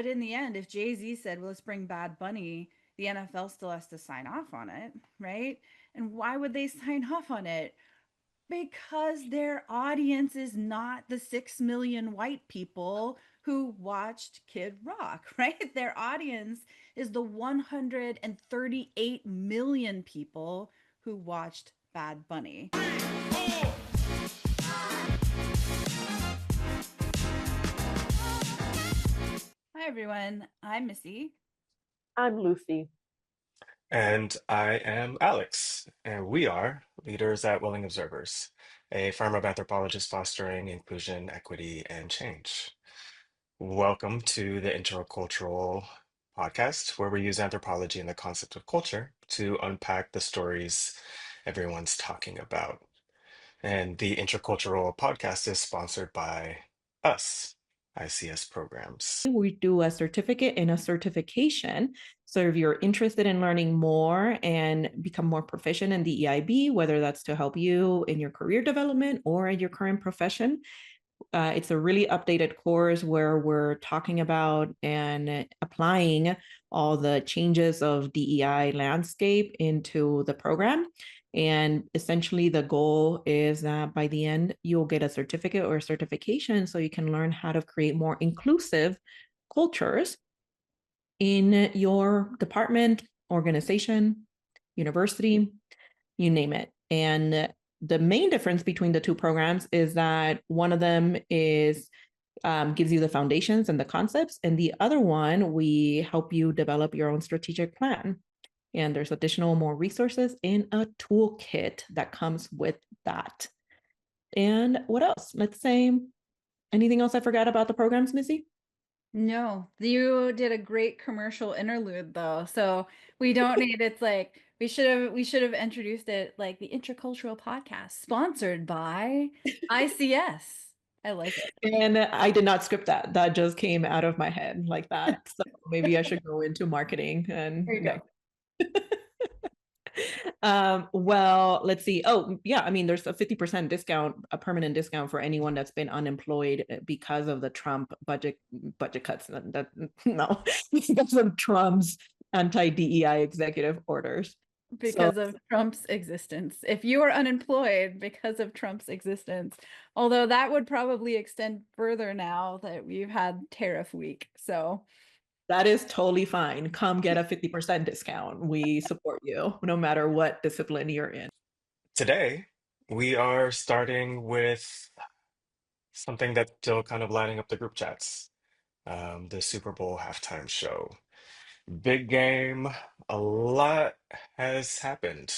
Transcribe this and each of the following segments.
but in the end, if Jay-Z said, well, let's bring Bad Bunny, the NFL still has to sign off on it, right? And why would they sign off on it? Because their audience is not the 6 million white people who watched Kid Rock, right? Their audience is the 138 million people who watched Bad Bunny. Hi, everyone. I'm Missy. I'm Lucy. And I am Alex, and we are Leaders at Willing Observers, a firm of anthropologists fostering inclusion, equity, and change. Welcome to the IntraCultural podcast, where we use anthropology and the concept of culture to unpack the stories everyone's talking about. And the IntraCultural podcast is sponsored by us, ICS Programs. We do a certificate and a certification. So if you're interested in learning more and become more proficient in the EIB, whether that's to help you in your career development or in your current profession, it's a really updated course where we're talking about and applying all the changes of DEI landscape into the program. And essentially, the goal is that by the end, you'll get a certificate or a certification so you can learn how to create more inclusive cultures in your department, organization, university, you name it. And the main difference between the two programs is that one of them is gives you the foundations and the concepts, and the other one we help you develop your own strategic plan. And there's additional more resources in a toolkit that comes with that. And what else? Let's say anything else I forgot about the programs, Missy? No, you did a great commercial interlude though. So we don't need it's like we should have introduced it like the Intercultural Podcast, sponsored by ICS. I like it. And I did not script that. That just came out of my head like that. So maybe I should go into marketing There and you yeah. go. Well, let's see. Oh, yeah. I mean, there's a 50% discount, a permanent discount for anyone that's been unemployed because of the Trump budget cuts. No, because of Trump's anti-DEI executive orders. So Because of Trump's existence. If you are unemployed because of Trump's existence, although that would probably extend further now that we've had tariff week. So that is totally fine. Come get a 50% discount. We support you no matter what discipline you're in. Today, we are starting with something that's still kind of lighting up the group chats. The Super Bowl halftime show. Big game. A lot has happened,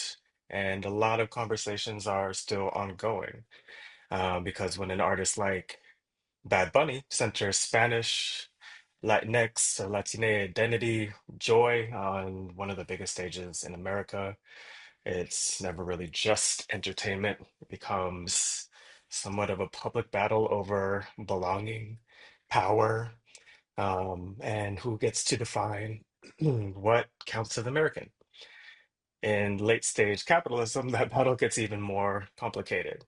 and a lot of conversations are still ongoing. Because when an artist like Bad Bunny centers Spanish, Latinx, or Latine identity, joy on one of the biggest stages in America, it's never really just entertainment. It becomes somewhat of a public battle over belonging, power, and who gets to define what counts as American. In late stage capitalism, that battle gets even more complicated.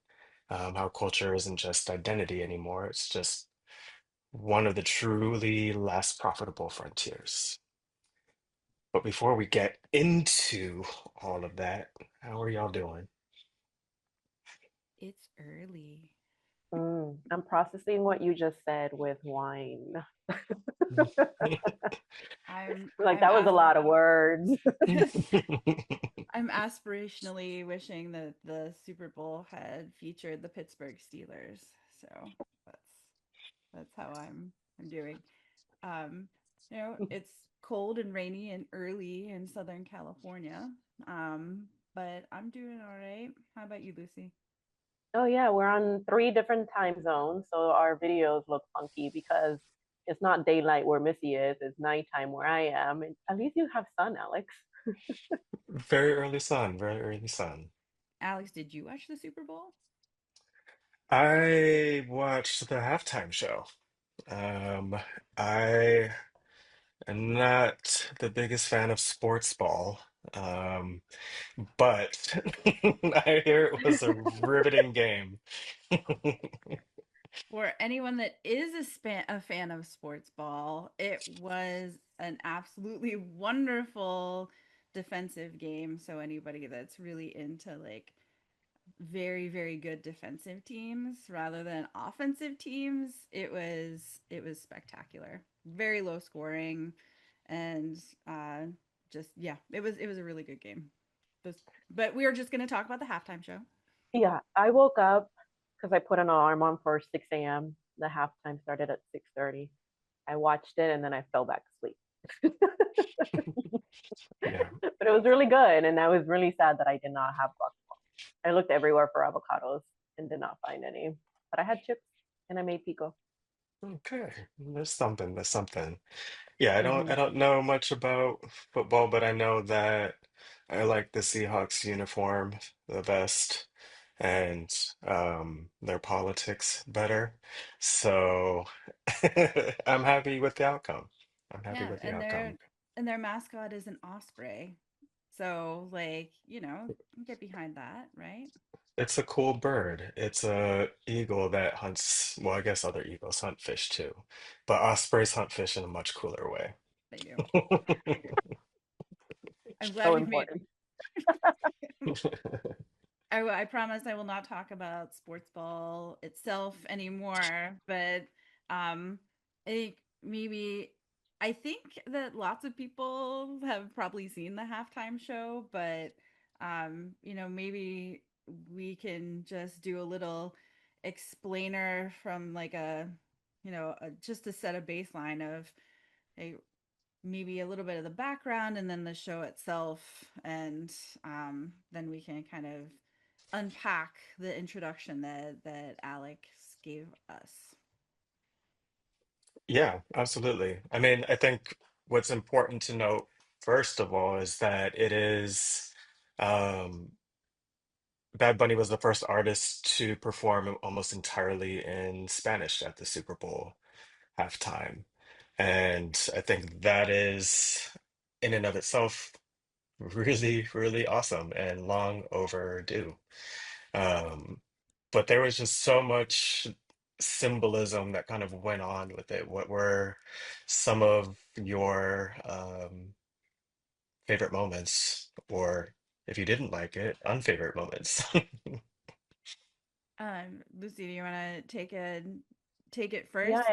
How culture isn't just identity anymore, it's just one of the truly less profitable frontiers. But before we get into all of that, how are y'all doing? it's early. I'm processing what you just said with wine. I'm Like I'm that was a as lot of words. I'm aspirationally wishing that the Super Bowl had featured the Pittsburgh Steelers. So that's that's how I'm doing. Um, it's cold and rainy and early in Southern California. But I'm doing all right. How about you, Lucy? Oh yeah, we're on three different time zones, so our videos look funky because it's not daylight where Missy is, it's nighttime where I am. And at least you have sun, Alex. Very early sun, very early sun. Alex, did you watch the Super Bowl? I watched the halftime show. Um, I am not the biggest fan of sports ball, um, but I hear it was a riveting game. For anyone that is a fan of sports ball, it was an absolutely wonderful defensive game. So anybody that's really into like very very good defensive teams rather than offensive teams, it was spectacular. Very low scoring, and just yeah, it was a really good game. Just, but we were just going to talk about the halftime show. Yeah, I woke up because I put an alarm on for 6 a.m. The halftime started at 6:30. I watched it and then I fell back asleep. Yeah. But it was really good, and I was really sad that I did not have guacamole. I looked everywhere for avocados and did not find any. But I had chips and I made pico. Okay. There's something. There's something. Yeah, Mm-hmm. I don't know much about football, but I know that I like the Seahawks uniform the best and their politics better. So I'm happy with the outcome. I'm happy Yeah, with the and outcome. their mascot is an osprey. So like, get behind that, right? It's a cool bird. It's a eagle that hunts, well, I guess other eagles hunt fish too, but ospreys hunt fish in a much cooler way. They do. I'm glad So we've made important. I promise I will not talk about sports ball itself anymore, but um maybe I think that lots of people have probably seen the halftime show, but maybe we can just do a little explainer from like just to set a baseline of a maybe a little bit of the background and then the show itself, and then we can kind of unpack the introduction that Alex gave us. Yeah, absolutely. I mean, I think what's important to note, first of all, is that it is um, Bad Bunny was the first artist to perform almost entirely in Spanish at the Super Bowl halftime. And I think that is, in and of itself, really, really awesome and long overdue. Um, but there was just so much symbolism that kind of went on with it. What were some of your favorite moments, or if you didn't like it, unfavorite moments? Lucy, do you want to take it Yeah, first?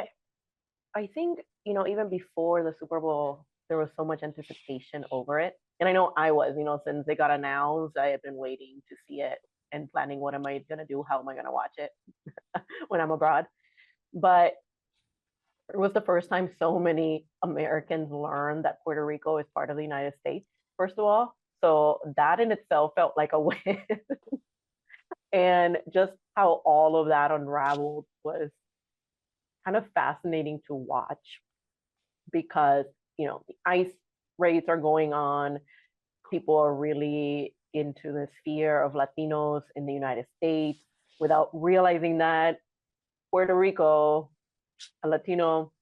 I think, even before the Super Bowl, there was so much anticipation over it. And I know I was, since it got announced, I had been waiting to see it and planning what am I going to do? How am I going to watch it when I'm abroad? But it was the first time so many Americans learned that Puerto Rico is part of the United States, first of all. So that in itself felt like a win. And just how all of that unraveled was kind of fascinating to watch because, the ice raids are going on. People are really into the sphere of Latinos in the United States without realizing that Puerto Rico, a Latino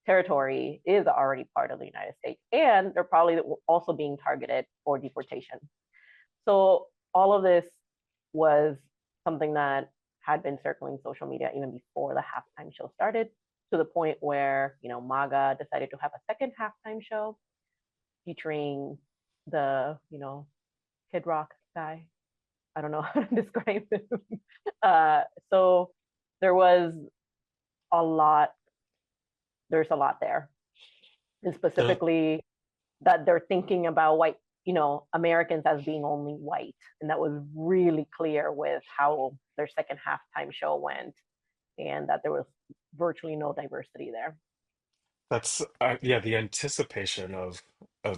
territory, is already part of the United States. And they're probably also being targeted for deportation. So all of this was something that had been circling social media even before the halftime show started, to the point where, MAGA decided to have a second halftime show featuring the, Kid Rock guy. I don't know how to describe him. So there was a lot, there's a lot there. And There- specifically that they're thinking about white, Americans as being only white. And that was really clear with how their second halftime show went, and that there was virtually no diversity there. That's yeah, the anticipation of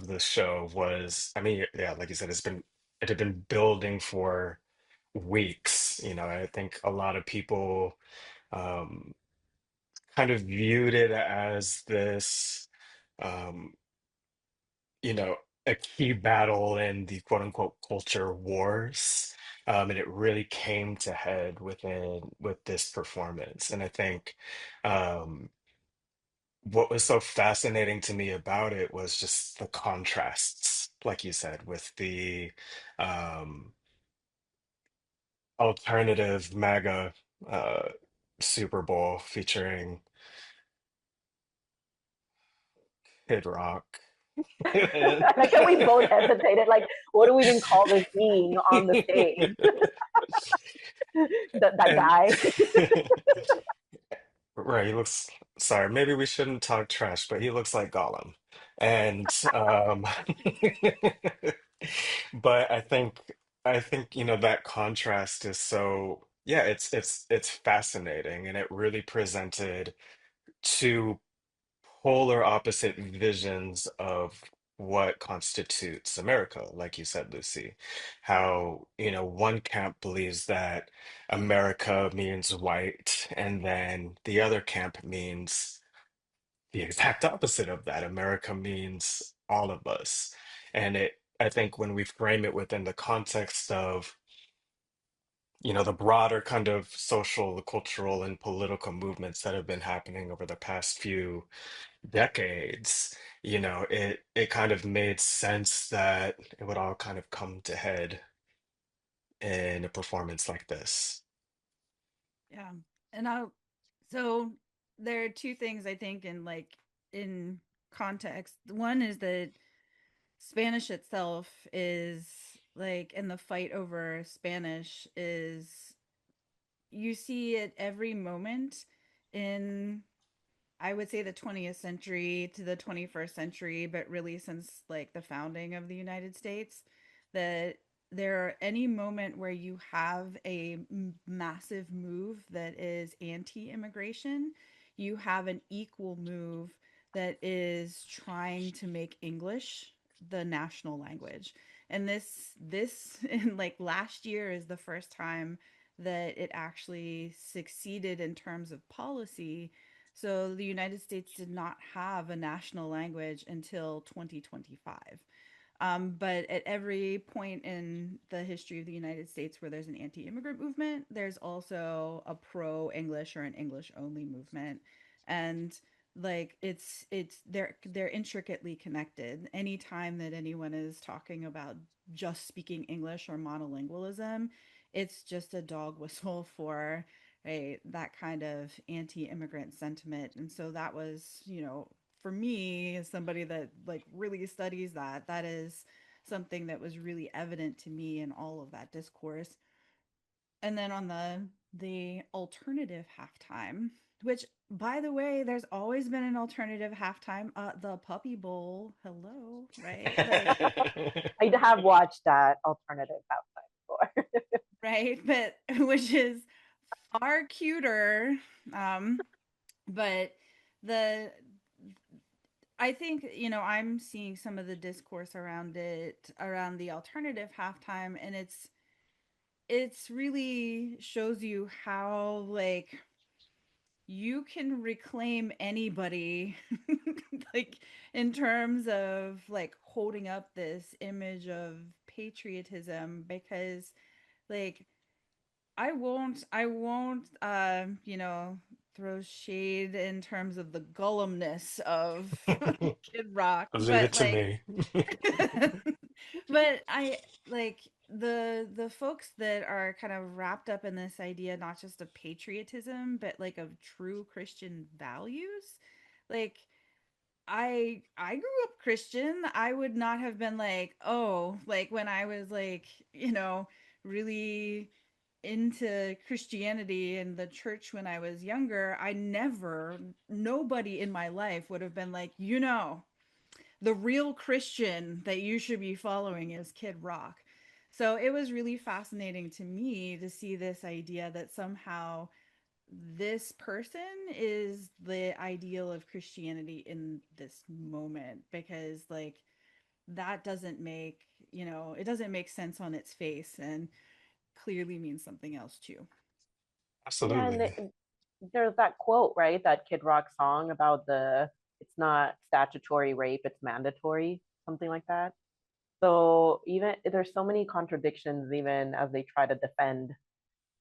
the show was, I mean, yeah, like you said, it had been building for weeks. I think a lot of people um kind of viewed it as this um, you know, a key battle in the quote unquote culture wars. And it really came to head with this performance. And I think um, what was so fascinating to me about it was just the contrasts, like you said, with the um, alternative MAGA. Super Bowl featuring Kid Rock. I like that we both hesitated. Like, what do we even call this being on the stage? That and guy. right, he looks, sorry, maybe we shouldn't talk trash, but he looks like Gollum. And but I think that contrast is so, yeah, it's fascinating, and it really presented two polar opposite visions of what constitutes America, like you said, Lucy. How, one camp believes that America means white, and then the other camp means the exact opposite of that. America means all of us. And I think when we frame it within the context of, the broader kind of social, cultural, and political movements that have been happening over the past few decades, it kind of made sense that it would all kind of come to head in a performance like this. Yeah. And so there are two things I think in context. One is that Spanish itself is like, and the fight over Spanish is, you see it every moment in, I would say, the 20th century to the 21st century, but really since like the founding of the United States, that there any moment where you have a massive move that is anti-immigration, you have an equal move that is trying to make English the national language. And this in like last year is the first time that it actually succeeded in terms of policy. So the United States did not have a national language until 2025. But at every point in the history of the United States where there's an anti-immigrant movement, there's also a pro-English or an English-only movement, and like they're intricately connected. Anytime that anyone is talking about just speaking English or monolingualism, it's just a dog whistle for that kind of anti-immigrant sentiment. And so that was, for me, as somebody that like really studies that, that is something that was really evident to me in all of that discourse. And then on the alternative halftime, which by the way, there's always been an alternative halftime, the Puppy Bowl, hello, right? Like, I have watched that alternative outside before. right, but which is far cuter. But the I think, I'm seeing some of the discourse around it, around the alternative halftime, and it's really shows you how like you can reclaim anybody like in terms of like holding up this image of patriotism, because like I won't throw shade in terms of the Gollumness of Kid Rock, Leave but it to like me. but I like the folks that are kind of wrapped up in this idea not just of patriotism but like of true Christian values. Like I grew up Christian. I would not have been like, oh, like when I was like, really into Christianity and the church when I was younger, nobody in my life would have been like, the real Christian that you should be following is Kid Rock. So it was really fascinating to me to see this idea that somehow this person is the ideal of Christianity in this moment, because like that doesn't make, it doesn't make sense on its face and clearly means something else too. Yeah, Absolutely. there's that quote, right? That Kid Rock song about it's not statutory rape, it's mandatory, something like that. So even there's so many contradictions, even as they try to defend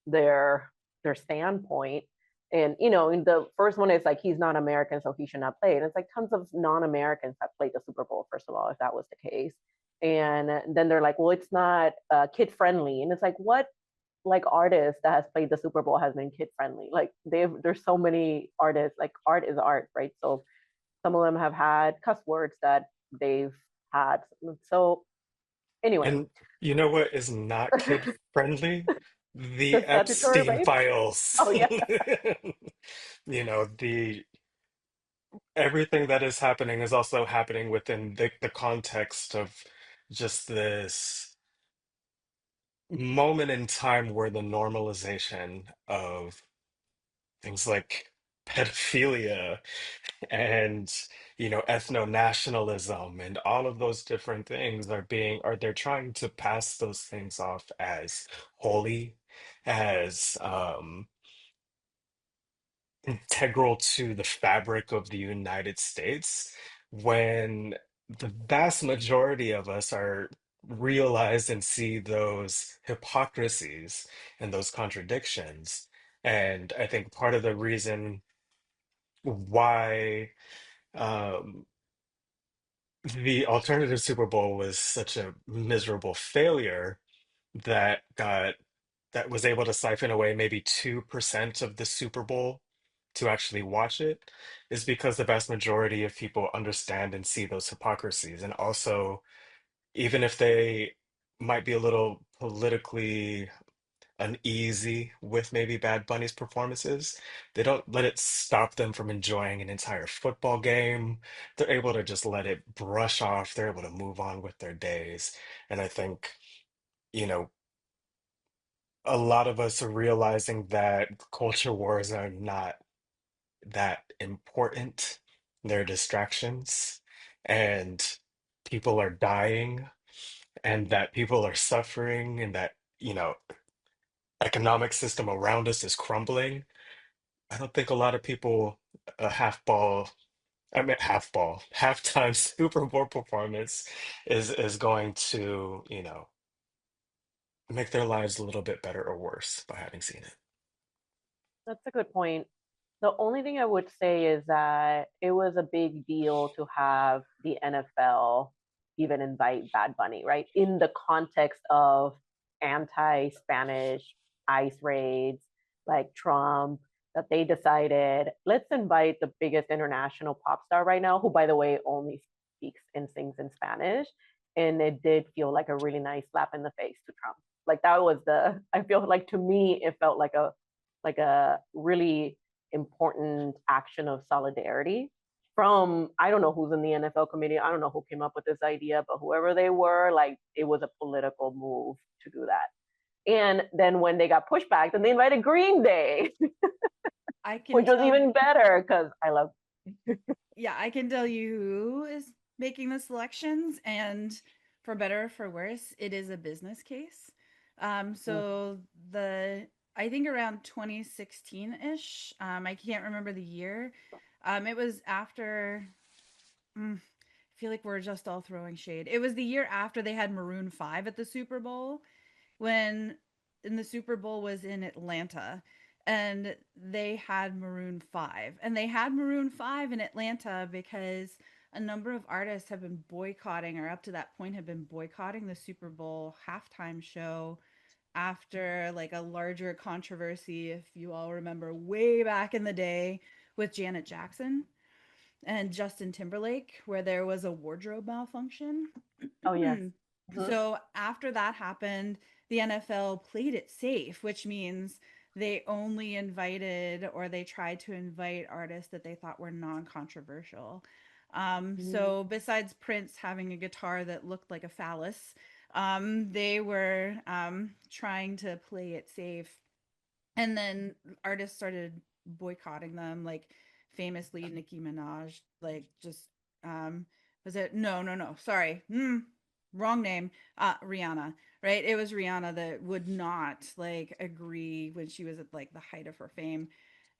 their standpoint. And in the first one, it's like he's not American, so he should not play. And it's like tons of non-Americans that played the Super Bowl, first of all, if that was the case. And then they're like, well, it's not kid friendly. And it's like, what like artists that has played the Super Bowl has been kid friendly. Like there's so many artists, like art is art, right? So some of them have had cuss words that they've had. So anyway, And you know what is not kid friendly? The the statutory Epstein rape. files. Oh yeah, The everything that is happening is also happening within the context of just this moment in time where the normalization of things like pedophilia and ethno-nationalism and all of those different things they're trying to pass those things off as holy, as integral to the fabric of the United States, when the vast majority of us are realize and see those hypocrisies and those contradictions. And I think part of the reason why um, the alternative Super Bowl was such a miserable failure that got that was able to siphon away maybe 2% of the Super Bowl to actually watch it is because the vast majority of people understand and see those hypocrisies. And also, even if they might be a little politically uneasy with maybe Bad Bunny's performances, they don't let it stop them from enjoying an entire football game. They're able to just let it brush off. They're able to move on with their days. And I think, you know, a lot of us are realizing that culture wars are not that important. They're distractions, and people are dying, and that people are suffering, and that, economic system around us is crumbling. I don't think a lot of people, a halftime Super Bowl performance is going to, make their lives a little bit better or worse by having seen it. that's a good point. The only thing I would say is that it was a big deal to have the NFL even invite Bad Bunny, right? In the context of anti Spanish ICE raids, like Trump, that they decided, let's invite the biggest international pop star right now, who, by the way, only speaks and sings in Spanish. And it did feel like a really nice slap in the face to Trump. Like that was I feel like to me, it felt like a really important action of solidarity from I don't know who's in the NFL committee. I don't know who came up with this idea, but whoever they were, like it was a political move to do that. And then when they got pushback, then they invited Green Day, I can which was tell even better because I love. yeah, I can tell you who is making the selections, and for better or for worse, it is a business case. So the I think around 2016-ish, I can't remember the year. It was after I feel like we're just all throwing shade. It was the year after they had Maroon 5 at the Super Bowl when in the Super Bowl was in Atlanta and they had Maroon 5. And they had Maroon 5 in Atlanta because a number of artists have been boycotting or up to that point have been boycotting the Super Bowl halftime show after like a larger controversy if you all remember way back in the day with Janet Jackson and Justin Timberlake, where there was a wardrobe malfunction. Oh yes. Mm-hmm. So after that happened, the NFL played it safe, which means they only invited or they tried to invite artists that they thought were non controversial. So besides Prince having a guitar that looked like a phallus, they were trying to play it safe, and then artists started boycotting them, like famously Nicki Minaj, like just um was it no sorry wrong name, Rihanna, right? It was Rihanna that would not like agree when she was at like the height of her fame,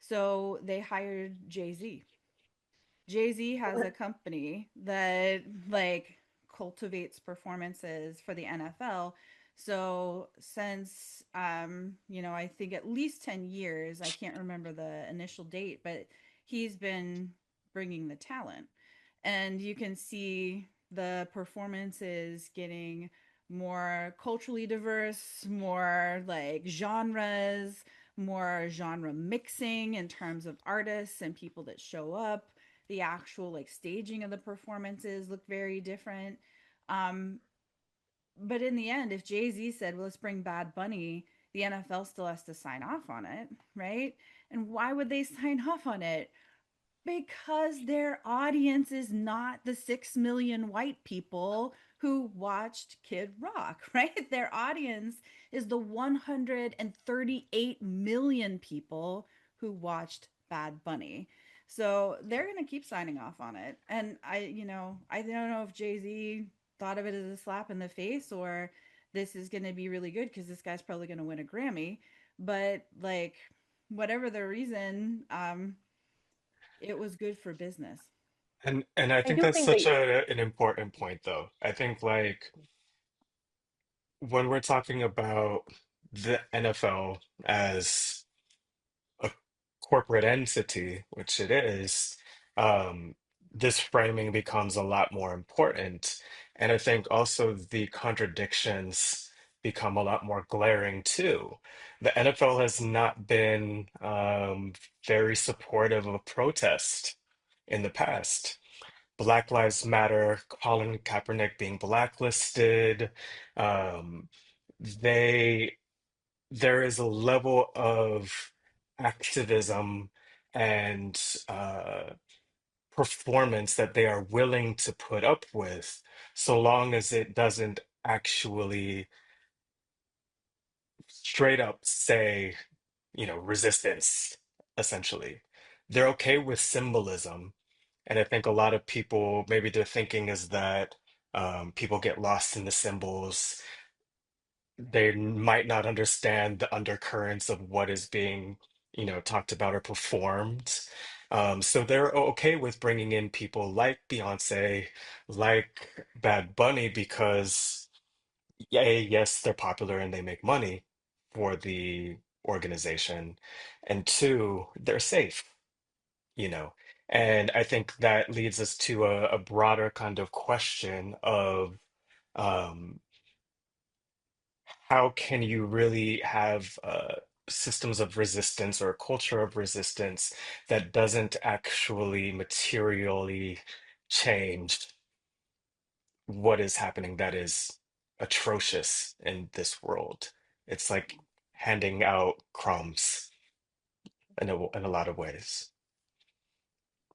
so they hired Jay-Z. Jay-Z has a company that like cultivates performances for the NFL. So since I think at least 10 years, I can't remember the initial date, but he's been bringing the talent. And you can see the performances getting more culturally diverse, more like genres, more genre mixing in terms of artists and people that show up. The actual like staging of the performances look very different. Um, but in the end, if Jay-Z said, well, let's bring Bad Bunny, the NFL still has to sign off on it, right? And why would they sign off on it? Because their audience is not the 6 million white people who watched Kid Rock, right? Their audience is the 138 million people who watched Bad Bunny. So they're going to keep signing off on it. And I don't know if Jay-Z thought of it as a slap in the face or this is going to be really good because this guy's probably going to win a Grammy. But like, whatever the reason, it was good for business. And I I think do that's think such they an important point, though. I think like when we're talking about the NFL as a corporate entity, which it is, um, this framing becomes a lot more important. And I think also the contradictions become a lot more glaring too. The NFL has not been very supportive of protest in the past. Black Lives Matter, Colin Kaepernick being blacklisted, um, they there is a level of activism and uh, performance that they are willing to put up with, so long as it doesn't actually straight up say, resistance, essentially. They're okay with symbolism. And I think a lot of people, maybe their thinking is that people get lost in the symbols. They might not understand the undercurrents of what is being, talked about or performed. So they're okay with bringing in people like Beyonce, like Bad Bunny, because yes, they're popular and they make money for the organization, and two, they're safe, you know. And I think that leads us to a broader kind of question of um, how can you really have systems of resistance or a culture of resistance that doesn't actually materially change what is happening that is atrocious in this world? It's like handing out crumbs in a lot of ways.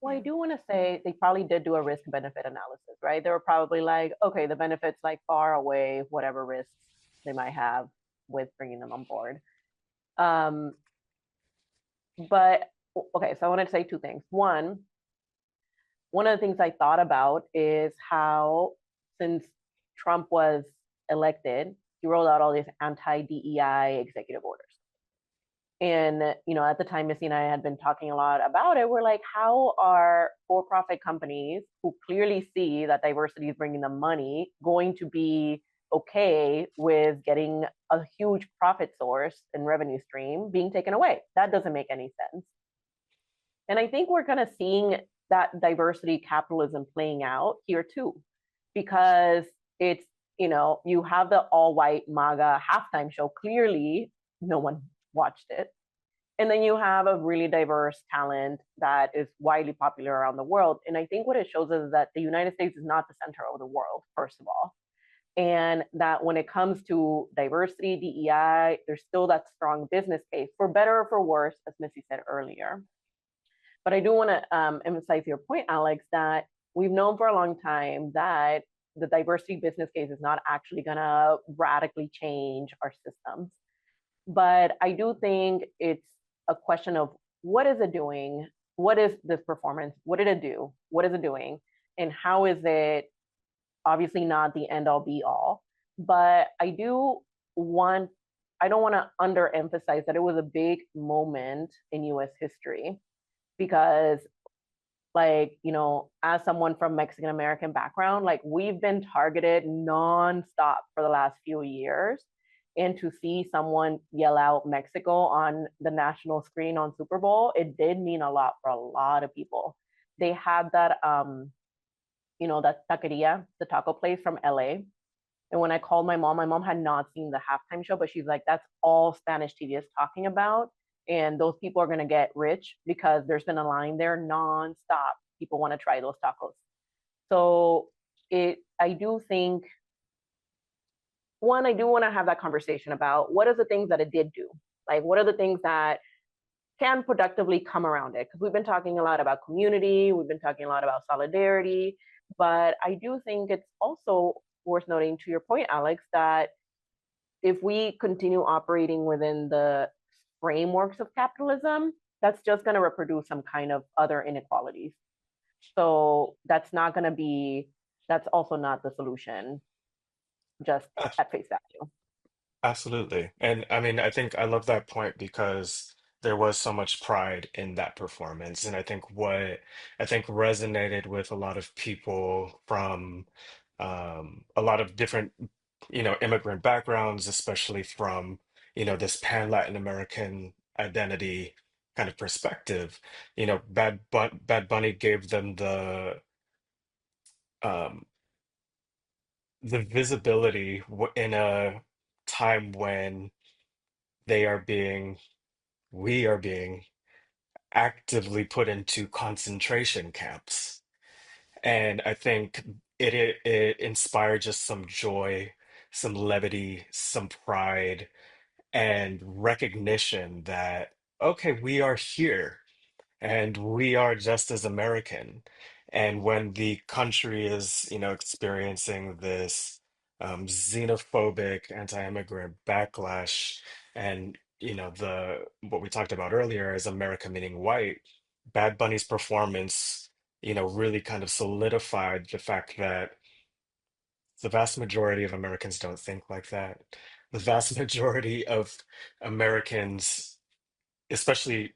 Well, I Yeah. do want to say they probably did do a risk benefit analysis, right? They were probably like, okay, the benefits like far away whatever risks they might have with bringing them on board. Um, but okay, so I want to say two things. One of the things I thought about is how since Trump was elected, he rolled out all these anti-DEI executive orders. And at the time Missy and I had been talking a lot about it. We're like, how are for-profit companies who clearly see that diversity is bringing them money going to be okay with getting a huge profit source and revenue stream being taken away? That doesn't make any sense. And I think we're kind of seeing that diversity capitalism playing out here too, because it's, you have the all white MAGA halftime show. Clearly, no one watched it. And then you have a really diverse talent that is widely popular around the world. And I think what it shows is that the United States is not the center of the world, first of all. And that when it comes to diversity, DEI, there's still that strong business case, for better or for worse, as Missy said earlier. But I do want to emphasize your point, Alex, that we've known for a long time that the diversity business case is not actually going to radically change our systems. But I do think it's a question of what is it doing? What is this performance? What did it do? What is it doing? And how is it obviously not the end all be all? But I don't want to underemphasize that it was a big moment in US history because like, as someone from Mexican American background, like we've been targeted nonstop for the last few years. And to see someone yell out Mexico on the national screen on Super Bowl, it did mean a lot for a lot of people. They had that, that taqueria, the taco place from LA. And when I called my mom had not seen the halftime show, but she's like, that's all Spanish TV is talking about. And those people are going to get rich because there's been a line there nonstop. People want to try those tacos. So I do think, one, I do want to have that conversation about what are the things that it did do? Like, what are the things that can productively come around it? Because we've been talking a lot about community, we've been talking a lot about solidarity, but I do think it's also worth noting, to your point, Alex, that if we continue operating within the frameworks of capitalism, that's just going to reproduce some kind of other inequalities. So that's also not the solution, just at face value. Absolutely. And I mean, I think I love that point because there was so much pride in that performance. And I think resonated with a lot of people from a lot of different, immigrant backgrounds, especially from, this pan-Latin American identity kind of perspective. Bad Bunny gave them um, the visibility in a time when they are being we are being actively put into concentration camps. And I think it inspired just some joy, some levity, some pride, and recognition that, okay, we are here and we are just as American. And when the country is, experiencing this xenophobic, anti-immigrant backlash, and the what we talked about earlier is America meaning white, Bad Bunny's performance, really kind of solidified the fact that the vast majority of Americans don't think like that. The vast majority of Americans, especially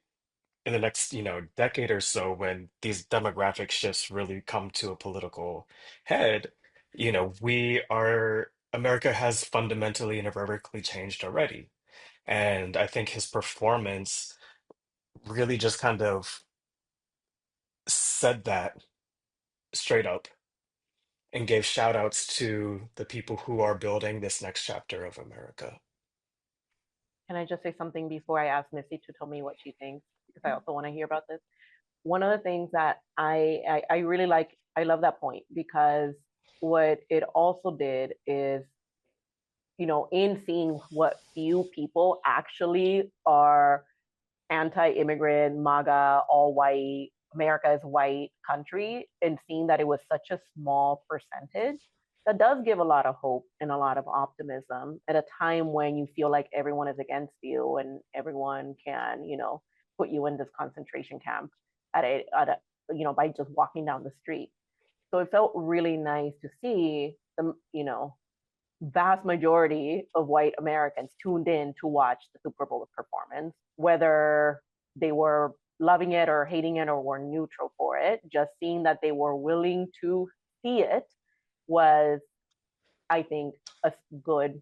in the next, decade or so, when these demographic shifts really come to a political head, America has fundamentally and irrevocably changed already. And I think his performance really just kind of said that straight up and gave shout outs to the people who are building this next chapter of America. Can I just say something before I ask Missy to tell me what she thinks? Because I also want to hear about this. One of the things that I really like, I love that point, because what it also did is, in seeing what few people actually are anti-immigrant, MAGA, all white, America is white country, and seeing that it was such a small percentage, that does give a lot of hope and a lot of optimism at a time when you feel like everyone is against you and everyone can, put you in this concentration camp by just walking down the street. So it felt really nice to see the, vast majority of white Americans tuned in to watch the Super Bowl performance, whether they were loving it or hating it or were neutral for it. Just seeing that they were willing to see it was, I think, a good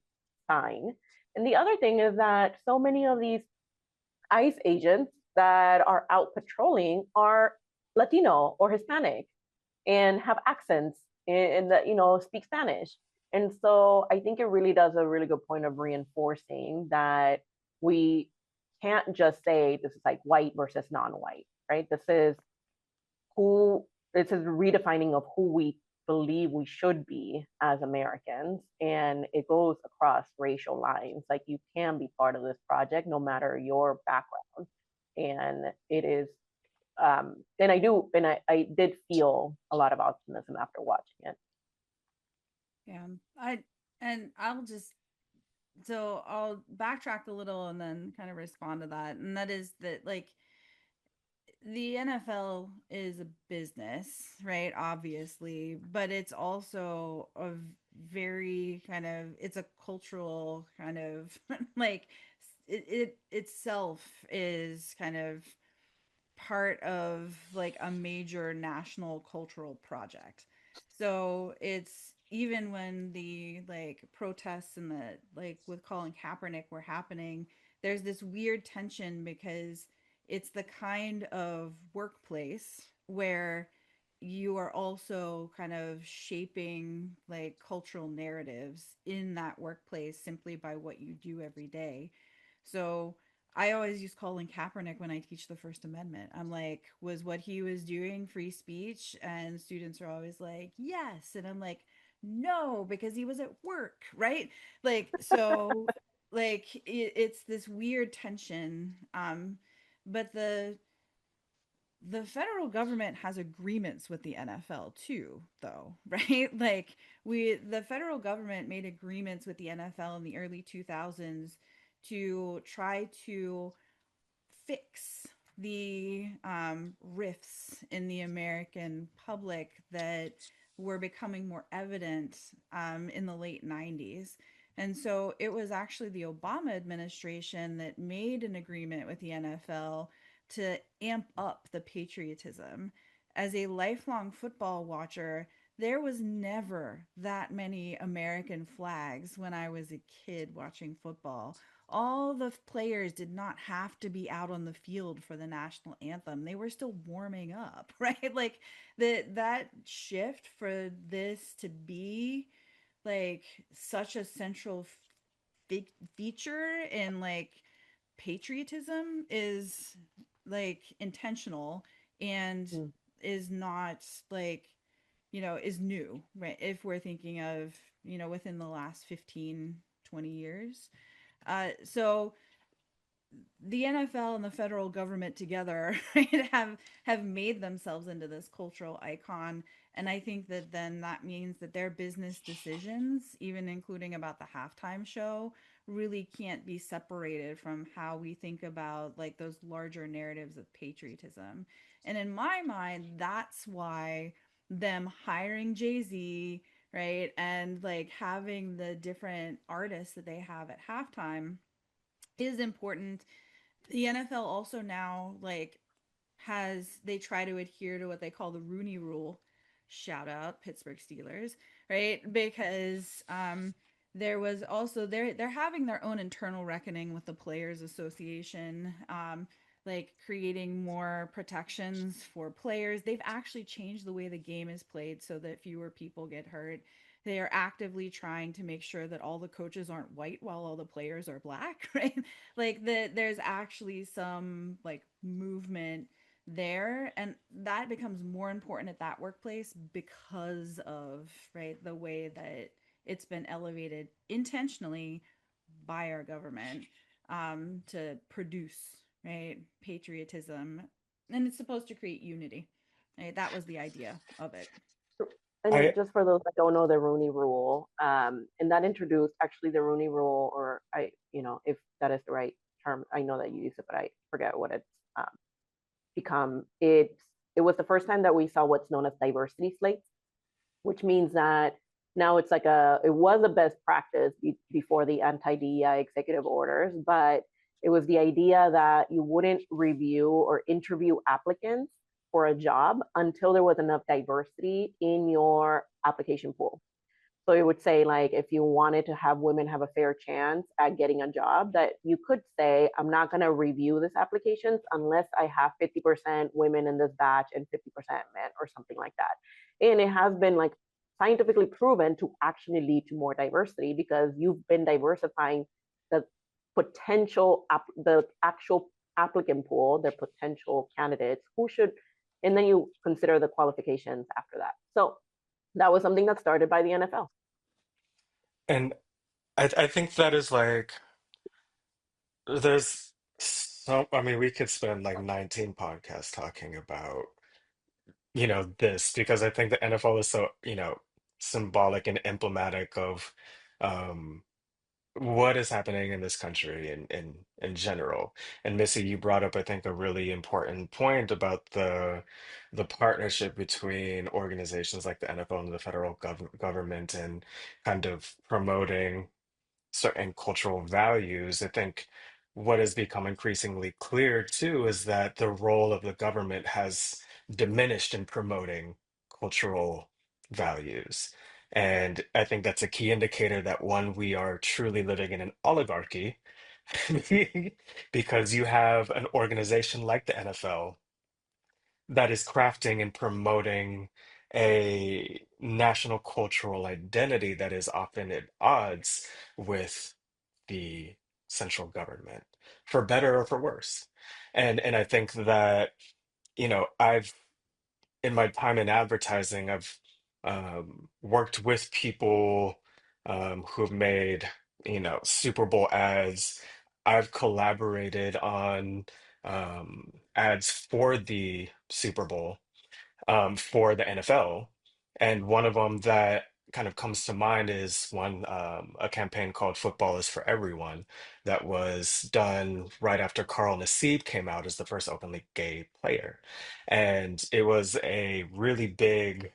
sign. And the other thing is that so many of these ICE agents that are out patrolling are Latino or Hispanic and have accents and that speak Spanish. And so I think it really does a really good point of reinforcing that we can't just say this is like white versus non-white, right? This is redefining of who we believe we should be as Americans, and it goes across racial lines. Like, you can be part of this project no matter your background, and it is I did feel a lot of optimism after watching it. Yeah. I'll just so I'll backtrack a little and then kind of respond to that. And that is that, like, the NFL is a business, right? Obviously, but it's also a very kind of, it's a cultural kind of like it itself is kind of part of like a major national cultural project. So it's, even when the like protests and the like with Colin Kaepernick were happening, there's this weird tension because it's the kind of workplace where you are also kind of shaping like cultural narratives in that workplace simply by what you do every day. So I always use Colin Kaepernick when I teach the First Amendment. I'm like, was what he was doing free speech? And students are always like, yes. And I'm like, no, because he was at work, right? Like, so, like, it's this weird tension. But the federal government has agreements with the NFL too, though, right? Like the federal government made agreements with the NFL in the early 2000s to try to fix the rifts in the American public that were becoming more evident in the late 90s. And so it was actually the Obama administration that made an agreement with the NFL to amp up the patriotism. As a lifelong football watcher, there was never that many American flags when I was a kid watching football. All the players did not have to be out on the field for the national anthem. They were still warming up, right? Like that shift for this to be like such a central feature in like patriotism is like intentional and Mm. is not like is new, right? If we're thinking of within the last 15-20 years. So the NFL and the federal government together, right, have made themselves into this cultural icon. And I think that then that means that their business decisions, even including about the halftime show, really can't be separated from how we think about like those larger narratives of patriotism. And in my mind, that's why them hiring Jay-Z, right, and like having the different artists that they have at halftime is important. The NFL also now like has they try to adhere to what they call the Rooney Rule. Shout out Pittsburgh Steelers, right? Because there was also they're having their own internal reckoning with the Players Association, like creating more protections for players. They've actually changed the way the game is played so that fewer people get hurt. They are actively trying to make sure that all the coaches aren't white while all the players are black, right? Like there's actually some like movement there, and that becomes more important at that workplace because of right the way that it's been elevated intentionally by our government to produce right patriotism, and it's supposed to create unity, right? That was the idea of it. And I just for those that don't know the Rooney Rule, and that introduced actually the Rooney Rule, or if that is the right term, I know that you use it, but I forget what it's um, become. It was the first time that we saw what's known as diversity slates, which means that now it's like it was a best practice before the anti-DEI executive orders, but it was the idea that you wouldn't review or interview applicants for a job until there was enough diversity in your application pool. So it would say, like, if you wanted to have women have a fair chance at getting a job, that you could say, I'm not going to review these applications unless I have 50% women in this batch and 50% men or something like that. And it has been like scientifically proven to actually lead to more diversity because you've been diversifying the the actual applicant pool, the potential candidates who should, and then you consider the qualifications after that. So that was something that started by the NFL. and I think that is like there's some, I mean, we could spend like 19 podcasts talking about, this because I think the NFL is so, symbolic and emblematic of um what is happening in this country in general. And Missy, you brought up, I think, a really important point about the partnership between organizations like the NFL and the federal government and kind of promoting certain cultural values. I think what has become increasingly clear too is that the role of the government has diminished in promoting cultural values. And I think that's a key indicator that one, we are truly living in an oligarchy because you have an organization like the NFL that is crafting and promoting a national cultural identity that is often at odds with the central government, for better or for worse. And I think that, I've in my time in advertising, I've worked with people who've made, Super Bowl ads. I've collaborated on ads for the Super Bowl, for the NFL. And one of them that kind of comes to mind is a campaign called Football is for Everyone that was done right after Carl Nassib came out as the first openly gay player. And it was a really big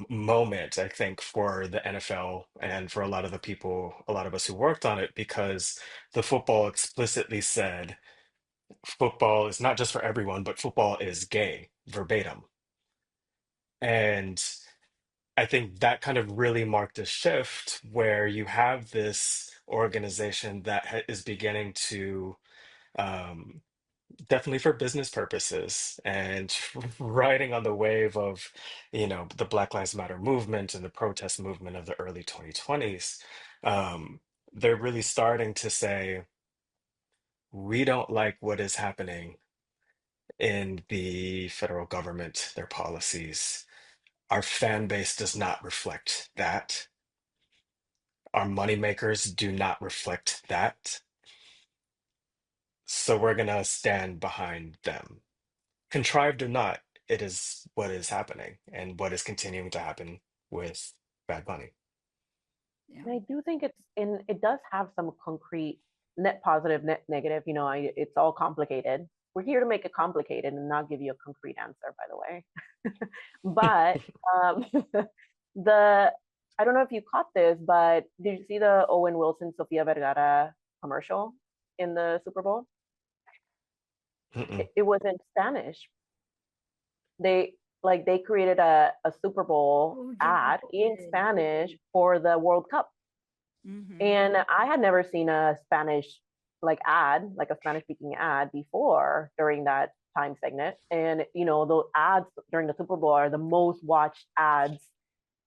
moment, I think, for the NFL and for a lot of the people, a lot of us who worked on it, because the football explicitly said football is not just for everyone, but football is gay, verbatim. And I think that kind of really marked a shift where you have this organization that is beginning to, um, definitely for business purposes and riding on the wave of, the Black Lives Matter movement and the protest movement of the early 2020s. Um, they're really starting to say, we don't like what is happening in the federal government, their policies. Our fan base does not reflect that. Our moneymakers do not reflect that. So we're going to stand behind them. Contrived or not, it is what is happening and what is continuing to happen with Bad Bunny. Yeah. And I do think it does have some concrete net positive, net negative. It's all complicated. We're here to make it complicated and not give you a concrete answer, by the way. But um, the I don't know if you caught this, but did you see the Owen Wilson Sofia Vergara commercial in the Super Bowl? Mm-mm. It was in Spanish. They created a Super Bowl Oh, yeah, ad they in did. Spanish for the World Cup. Mm-hmm. And I had never seen a Spanish ad, like a Spanish speaking ad before during that time segment. And the ads during the Super Bowl are the most watched ads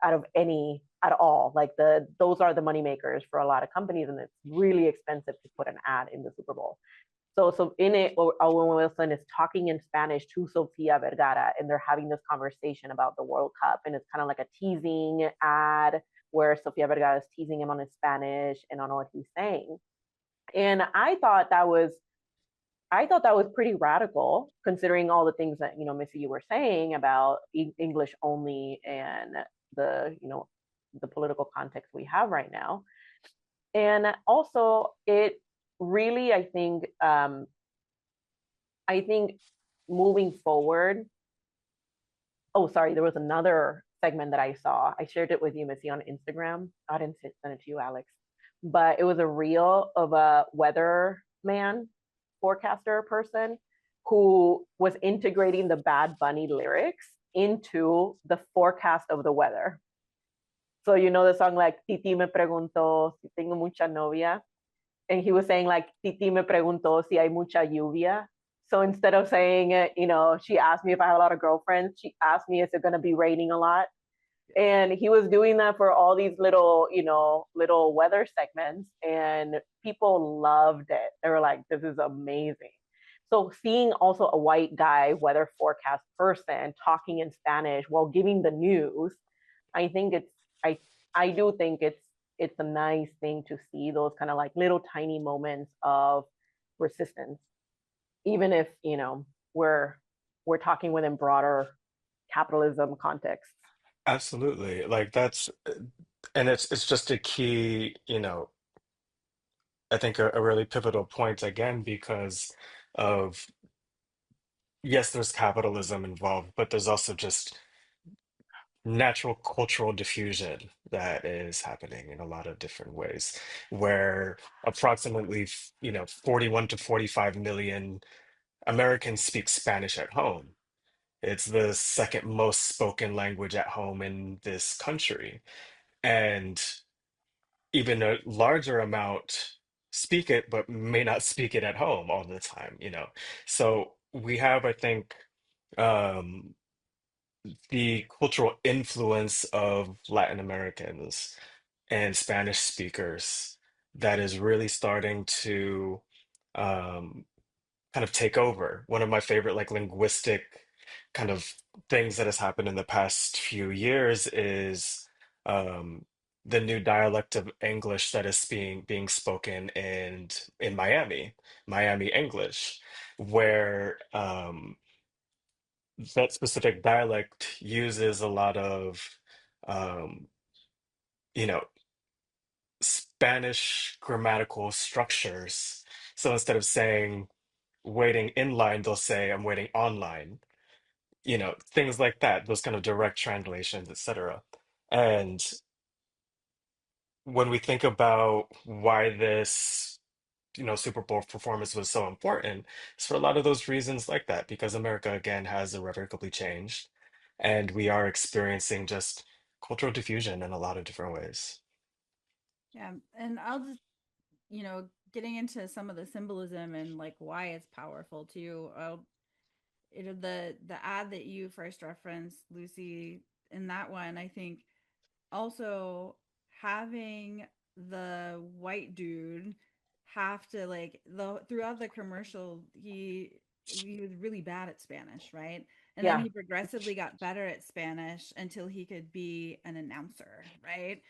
out of any at all. Like those are the money makers for a lot of companies, and it's really expensive to put an ad in the Super Bowl. So in it, Owen Wilson is talking in Spanish to Sofia Vergara, and they're having this conversation about the World Cup, and it's kind of like a teasing ad where Sofia Vergara is teasing him on his Spanish and on what he's saying. And I thought that was pretty radical, considering all the things that Missy, you were saying about English only and the political context we have right now. And also, it really, I think moving forward. Oh, sorry, there was another segment that I saw. I shared it with you, Missy, on Instagram. I didn't send it to you, Alex, but it was a reel of a weatherman, forecaster person who was integrating the Bad Bunny lyrics into the forecast of the weather. So the song like Titi me preguntó si tengo mucha novia, and he was saying like Titi me preguntó si hay mucha lluvia. So instead of saying, she asked me if I have a lot of girlfriends, she asked me, is it going to be raining a lot? And he was doing that for all these little weather segments, and people loved it. They were like, this is amazing. So seeing also a white guy weather forecast person talking in Spanish while giving the news, I think I I do think it's a nice thing to see those kind of like little tiny moments of resistance, even if we're talking within broader capitalism context. Absolutely. Like that's, and it's just a key, I think a really pivotal point again, because of, yes, there's capitalism involved, but there's also just natural cultural diffusion that is happening in a lot of different ways, where approximately, 41 to 45 million Americans speak Spanish at home. It's the second most spoken language at home in this country. And even a larger amount speak it, but may not speak it at home all the time. So we have, I think, um, the cultural influence of Latin Americans and Spanish speakers that is really starting to um, kind of take over. One of my favorite like linguistic kind of things that has happened in the past few years is um, the new dialect of English that is being spoken in Miami, Miami English, where that specific dialect uses a lot of um, you know, Spanish grammatical structures. So instead of saying waiting in line, they'll say I'm waiting online. Things like that, those kind of direct translations, etc. And when we think about why this, Super Bowl performance was so important, it's for a lot of those reasons like that, because America again has irrevocably changed, and we are experiencing just cultural diffusion in a lot of different ways. Yeah, and I'll just, getting into some of the symbolism and like why it's powerful too. The ad that you first referenced, Lucy, in that one, I think also having the white dude have to like the throughout the commercial he was really bad at Spanish, right? And then Yeah. he progressively got better at Spanish until he could be an announcer, right?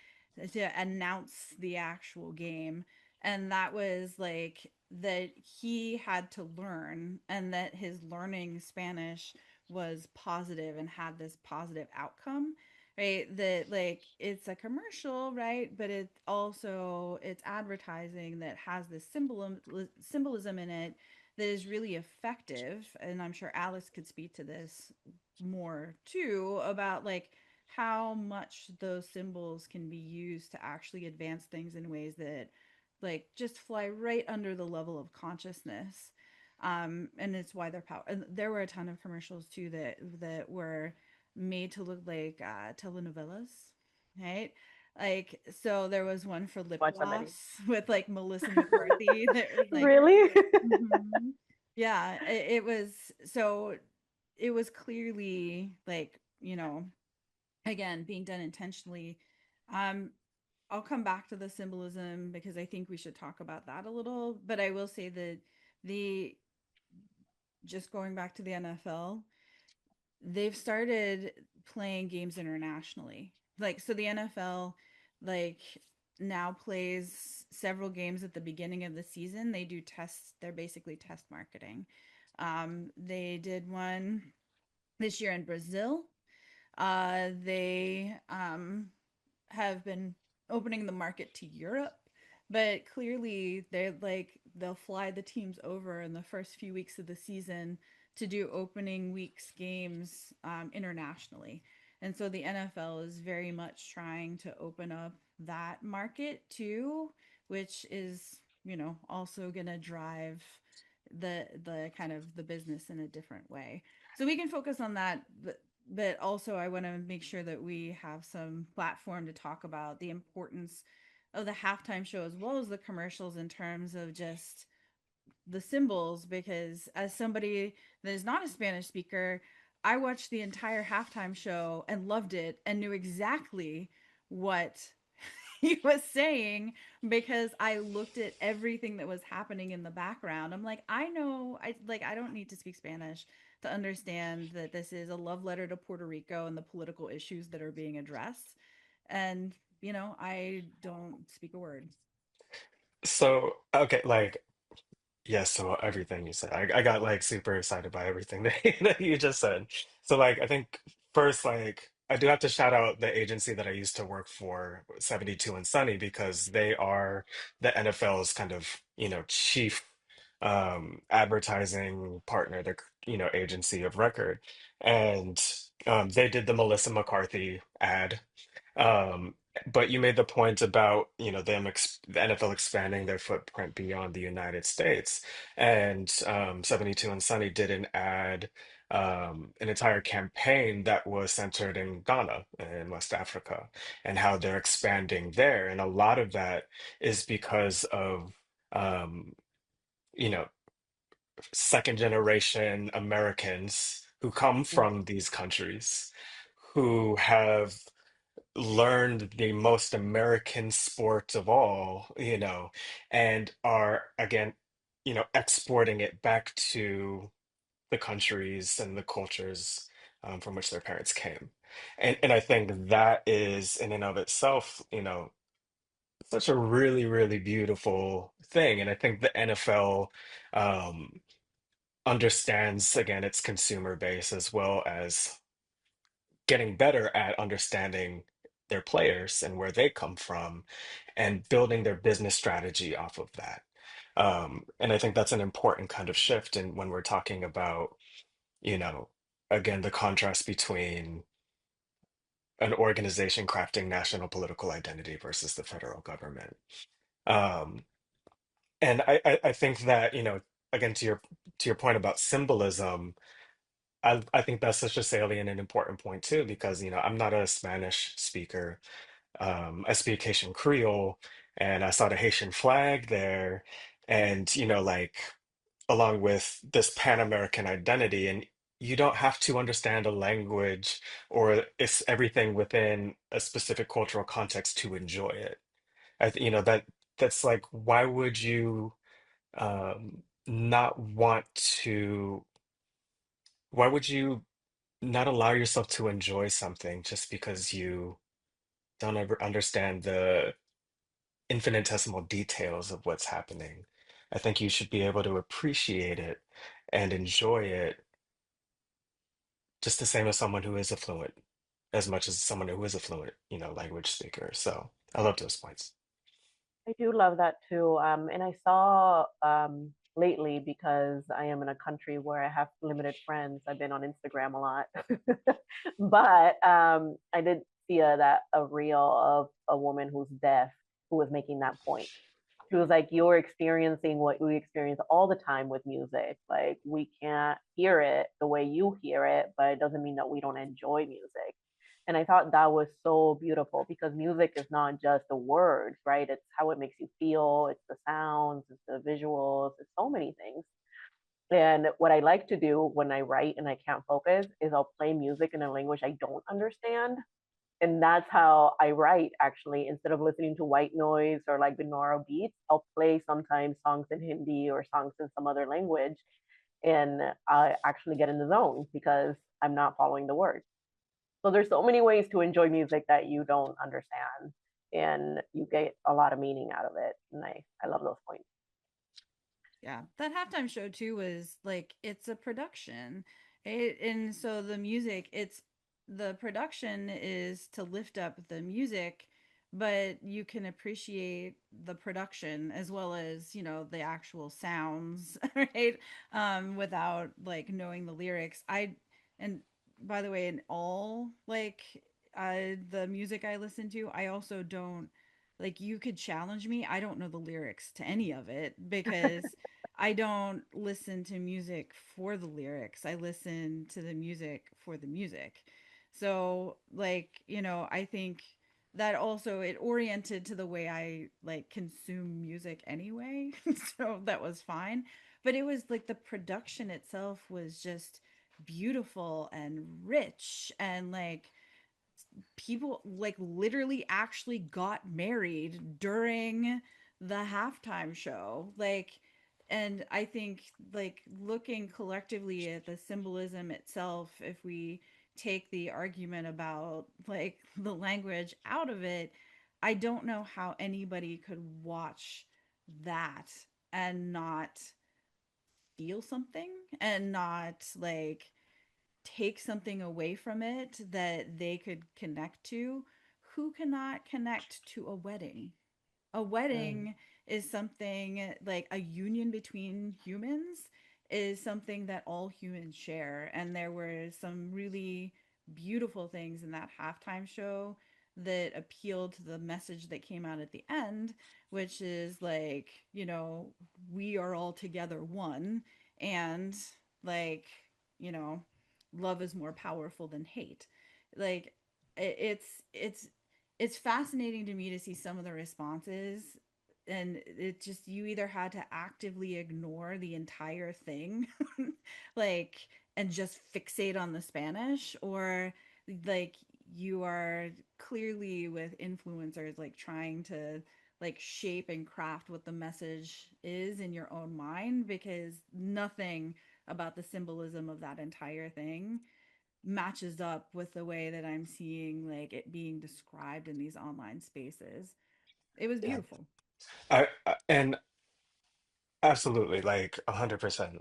To announce the actual game. And that was like that he had to learn, and that his learning Spanish was positive and had this positive outcome, right? That like it's a commercial, right? But it's advertising that has this symbolism in it that is really effective. And I'm sure Alice could speak to this more too, about like how much those symbols can be used to actually advance things in ways that like just fly right under the level of consciousness. And it's why they're power. And there were a ton of commercials too that were made to look like telenovelas, right? Like, so there was one for lip Watch that many. gloss with like Melissa McCarthy that was like, Really? mhm. Yeah, it was, so it was clearly like, again, being done intentionally. Um, I'll come back to the symbolism because I think we should talk about that a little, but I will say that the just going back to the NFL, they've started playing games internationally. Like, so the NFL like now plays several games at the beginning of the season. They do tests, they're basically test marketing. They did one this year in Brazil. They have been opening the market to Europe, but clearly they'll fly the teams over in the first few weeks of the season to do opening weeks games internationally. And so the NFL is very much trying to open up that market too, which is, also going to drive the kind of the business in a different way. So we can focus on that, but also I want to make sure that we have some platform to talk about the importance of the halftime show as well as the commercials in terms of just the symbols, because as somebody that is not a Spanish speaker, I watched the entire halftime show and loved it and knew exactly what he was saying because I looked at everything that was happening in the background. I'm like, I know, I don't need to speak Spanish to understand that this is a love letter to Puerto Rico and the political issues that are being addressed. And, I don't speak a word. So, okay, like, yes, so everything you said, I got like super excited by everything that you just said. So, like, I think first, like, I do have to shout out the agency that I used to work for, 72 and Sunny, because they are the NFL's kind of, chief advertising partner, the, agency of record. And they did the Melissa McCarthy ad. Um, but you made the point about, the NFL expanding their footprint beyond the United States. And 72 and Sunny did an entire campaign that was centered in Ghana in West Africa and how they're expanding there. And a lot of that is because of um, you know, second generation Americans who come Mm. from these countries, who have learned the most American sport of all, and are again, exporting it back to the countries and the cultures from which their parents came. And I think that is in and of itself, such a really, really beautiful thing. And I think the NFL um, understands, again, its consumer base as well as getting better at understanding their players and where they come from and building their business strategy off of that. And I think that's an important kind of shift. And when we're talking about, you know, again, the contrast between an organization crafting national political identity versus the federal government. Um, and I think that, again, to your point about symbolism, I think that's such a salient and important point too, because I'm not a Spanish speaker. I speak Haitian Creole, and I saw the Haitian flag there, and like along with this Pan-American identity, and you don't have to understand a language or it's everything within a specific cultural context to enjoy it. That's like, why would you not want to? Why would you not allow yourself to enjoy something just because you don't ever understand the infinitesimal details of what's happening? I think you should be able to appreciate it and enjoy it just the same as someone who is a fluent, as much as someone who is a fluent, language speaker. So I love those points. I do love that too. And I saw lately, because I am in a country where I have limited friends, I've been on Instagram a lot. But I did see a reel of a woman who's deaf who was making that point. She was like, "You're experiencing what we experience all the time with music. Like, we can't hear it the way you hear it, but it doesn't mean that we don't enjoy music." And I thought that was so beautiful, because music is not just the words, right? It's how it makes you feel, it's the sounds, it's the visuals, it's so many things. And what I like to do when I write and I can't focus is I'll play music in a language I don't understand. And that's how I write, actually. Instead of listening to white noise or like binaural beats, I'll play sometimes songs in Hindi or songs in some other language, and I actually get in the zone because I'm not following the words. So there's so many ways to enjoy music that you don't understand, and you get a lot of meaning out of it. And I love those points. Yeah, that halftime show too was like it's a production. And so the music, it's the production is to lift up the music, but you can appreciate the production as well as, the actual sounds, right? Without like knowing the lyrics. And by the way, in all like the music I listen to, I also don't like you could challenge me. I don't know the lyrics to any of it because I don't listen to music for the lyrics. I listen to the music for the music. So, like, I think that also it oriented to the way I like consume music anyway. So that was fine. But it was like the production itself was just beautiful and rich and like people like literally actually got married during the halftime show. Like, and I think like looking collectively at the symbolism itself, if we take the argument about like the language out of it, I don't know how anybody could watch that and not feel something and not like take something away from it that they could connect to. Who cannot connect to a wedding? A Mm. wedding is something like a union between humans is something that all humans share. And there were some really beautiful things in that halftime show that appealed to the message that came out at the end, which is like, we are all together one. And like, you know, love is more powerful than hate. Like, it's, it's, it's fascinating to me to see some of the responses, and it just you either had to actively ignore the entire thing like and just fixate on the Spanish, or like you are clearly with influencers like trying to like shape and craft what the message is in your own mind, because nothing about the symbolism of that entire thing matches up with the way that I'm seeing like it being described in these online spaces. It was Yeah. beautiful. And absolutely, like 100%.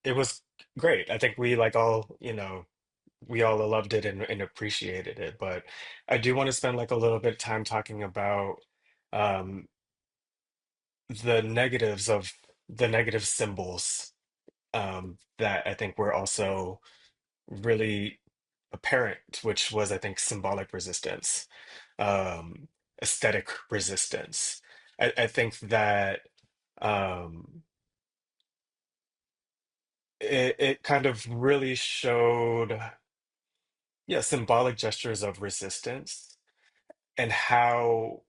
It was great. I think we like all, we all loved it and appreciated it. But I do want to spend like a little bit of time talking about um, the negatives of the negative symbols that I think were also really apparent, which was, I think, symbolic resistance, um, aesthetic resistance. I think that um, it kind of really showed, yeah, symbolic gestures of resistance and how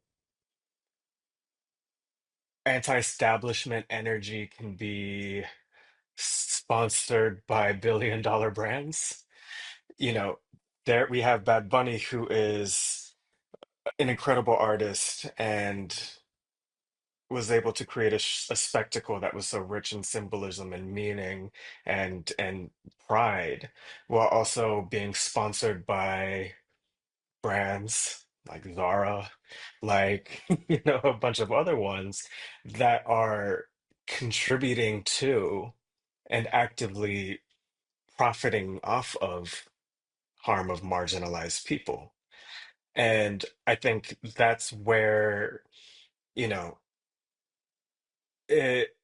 anti-establishment energy can be sponsored by billion-dollar brands. You know, there we have Bad Bunny, who is an incredible artist and was able to create a spectacle that was so rich in symbolism and meaning and pride, while also being sponsored by brands like Zara, like a bunch of other ones that are contributing to and actively profiting off of harm of marginalized people. And I think that's where, you know, it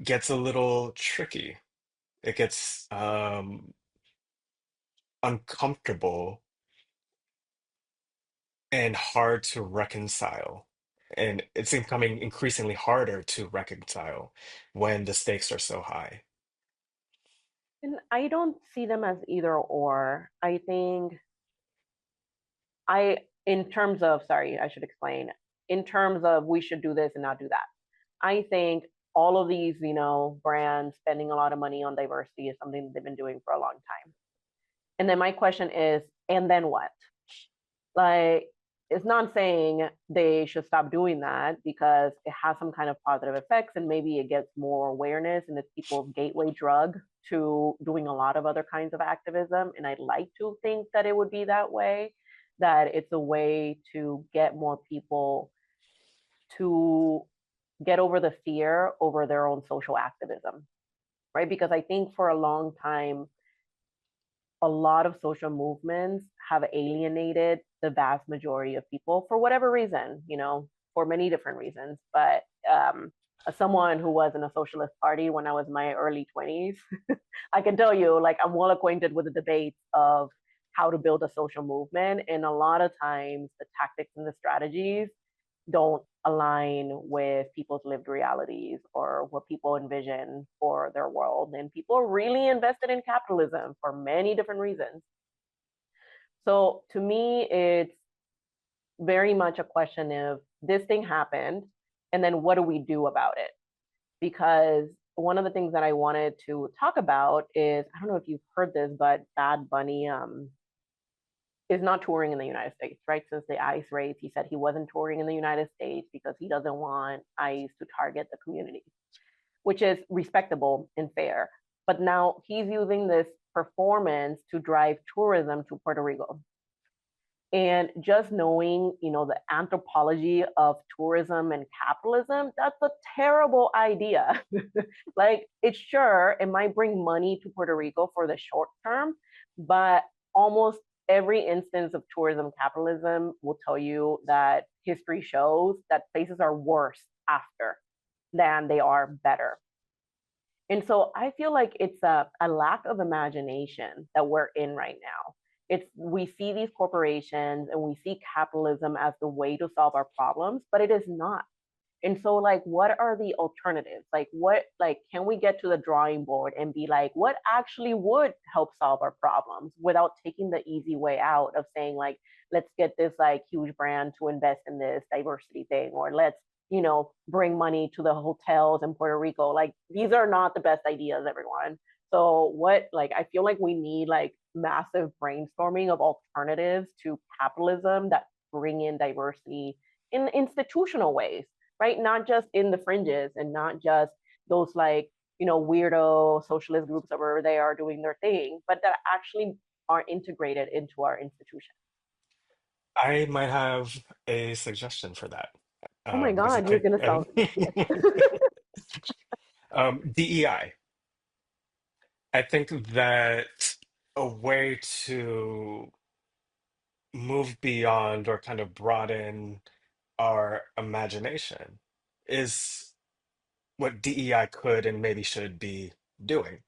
gets a little tricky. It gets uncomfortable and hard to reconcile. And it's becoming increasingly harder to reconcile when the stakes are so high. And I don't see them as either or. I think in terms of, sorry, I should explain, in terms of we should do this and not do that. I think all of these, brands spending a lot of money on diversity is something that they've been doing for a long time. And then my question is, and then what? Like, it's not saying they should stop doing that because it has some kind of positive effects and maybe it gets more awareness and it's people's gateway drug to doing a lot of other kinds of activism. And I'd like to think that it would be that way, that it's a way to get more people to get over the fear over their own social activism, right? Because I think for a long time, a lot of social movements have alienated the vast majority of people for whatever reason, for many different reasons. But as someone who was in a socialist party when I was in my early 20s, I can tell you, like, I'm well acquainted with the debates of how to build a social movement. And a lot of times the tactics and the strategies don't align with people's lived realities or what people envision for their world. And people are really invested in capitalism for many different reasons. So to me, it's very much a question of this thing happened, and then what do we do about it? Because one of the things that I wanted to talk about is, I don't know if you've heard this, but Bad Bunny is not touring in the United States, right? Since the ICE raids, he said he wasn't touring in the United States because he doesn't want ICE to target the community, which is respectable and fair. But now he's using this performance to drive tourism to Puerto Rico. And just knowing, the anthropology of tourism and capitalism, that's a terrible idea. Like, it might bring money to Puerto Rico for the short term, but almost every instance of tourism capitalism will tell you that history shows that places are worse after than they are better. And so I feel like it's a lack of imagination that we're in right now. We see these corporations and we see capitalism as the way to solve our problems, but it is not. And so, like, what are the alternatives? Can we get to the drawing board and be like, what actually would help solve our problems without taking the easy way out of saying, like, let's get this, like, huge brand to invest in this diversity thing, or let's, bring money to the hotels in Puerto Rico. Like, these are not the best ideas, everyone. So I feel like we need like massive brainstorming of alternatives to capitalism that bring in diversity in institutional ways, right? Not just in the fringes and not just those like, weirdo socialist groups over they are doing their thing, but that actually are integrated into our institutions. I might have a suggestion for that Oh my because I God, you're think gonna sound yes. DEI. I think that a way to move beyond or kind of broaden our imagination is what DEI could and maybe should be doing.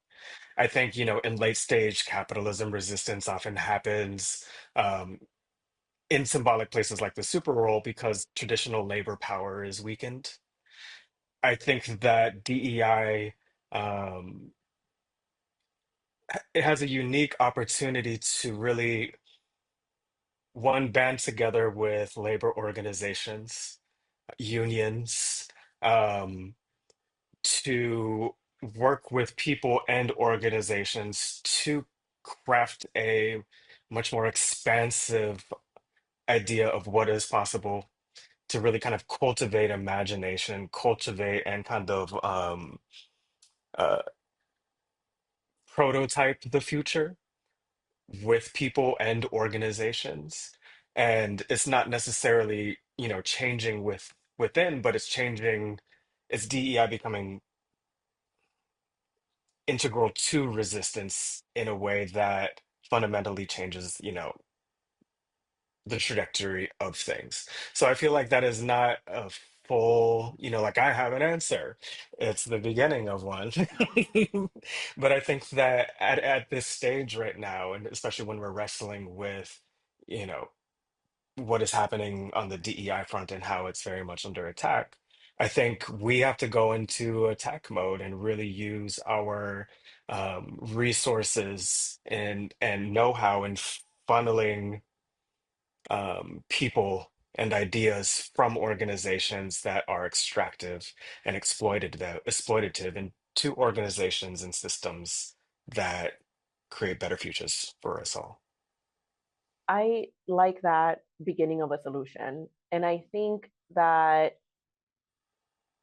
I think, in late stage capitalism, resistance often happens um, in symbolic places like the Super Bowl because traditional labor power is weakened. I think that DEI it has a unique opportunity to really one band together with labor organizations, unions, um, to work with people and organizations to craft a much more expansive idea of what is possible, to really kind of cultivate imagination, cultivate and kind of uh, prototype the future with people and organizations. And it's not necessarily, changing within, but it's changing, it's DEI becoming integral to resistance in a way that fundamentally changes, the trajectory of things. So I feel like that is not a full, like I have an answer. It's the beginning of one. But I think that at this stage right now, and especially when we're wrestling with, you know, what is happening on the DEI front and how it's very much under attack, I think we have to go into attack mode and really use our resources and know-how and funneling people and ideas from organizations that are extractive and exploitative into organizations and systems that create better futures for us all. I like that beginning of a solution. And I think that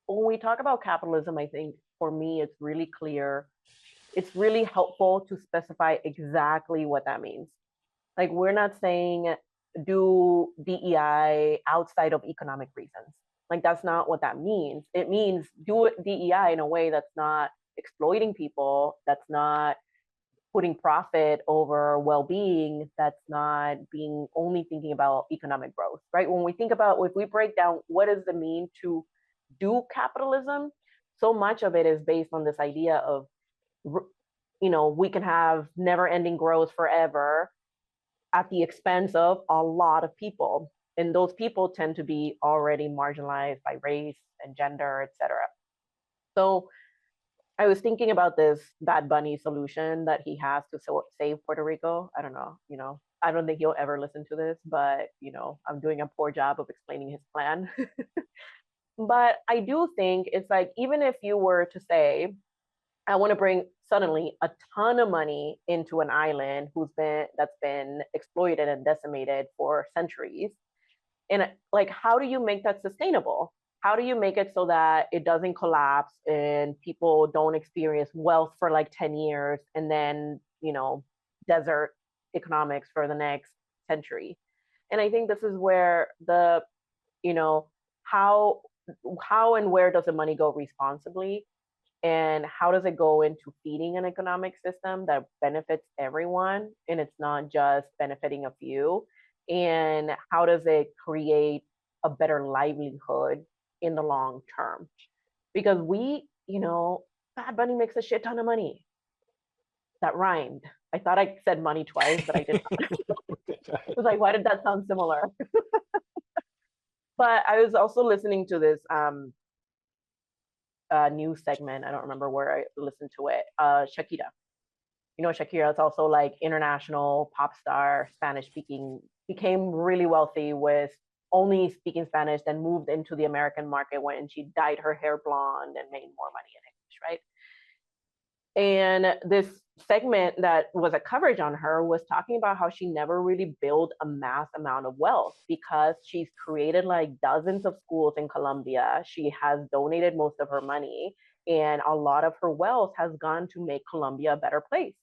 when we talk about capitalism, I think for me, it's really clear. It's really helpful to specify exactly what that means. Like, we're not saying do DEI outside of economic reasons. Like, that's not what that means. It means do DEI in a way that's not exploiting people, that's not putting profit over well-being, that's not being only thinking about economic growth, right? When we think about, if we break down what does it mean to do capitalism, so much of it is based on this idea of, we can have never-ending growth forever at the expense of a lot of people, and those people tend to be already marginalized by race and gender, etc. So I was thinking about this Bad Bunny solution that he has to save Puerto Rico. I don't know, I don't think he'll ever listen to this, but I'm doing a poor job of explaining his plan. But I do think it's like, even if you were to say, I want to bring suddenly a ton of money into an island that's been exploited and decimated for centuries. And like, how do you make that sustainable? How do you make it so that it doesn't collapse and people don't experience wealth for like 10 years and then, desert economics for the next century? And I think this is where the, you know, how and where does the money go responsibly? And how does it go into feeding an economic system that benefits everyone and it's not just benefiting a few? And how does it create a better livelihood in the long term? Because Bad Bunny makes a shit ton of money. That rhymed. I thought I said money twice, but I did not. I was like, why did that sound similar? But I was also listening to this news segment. I don't remember where I listened to it. Shakira. Shakira is also like international pop star, Spanish speaking, became really wealthy with only speaking Spanish, then moved into the American market when she dyed her hair blonde and made more money in English, right? And this segment that was a coverage on her was talking about how she never really built a mass amount of wealth because she's created like dozens of schools in Colombia. She has donated most of her money, and a lot of her wealth has gone to make Colombia a better place.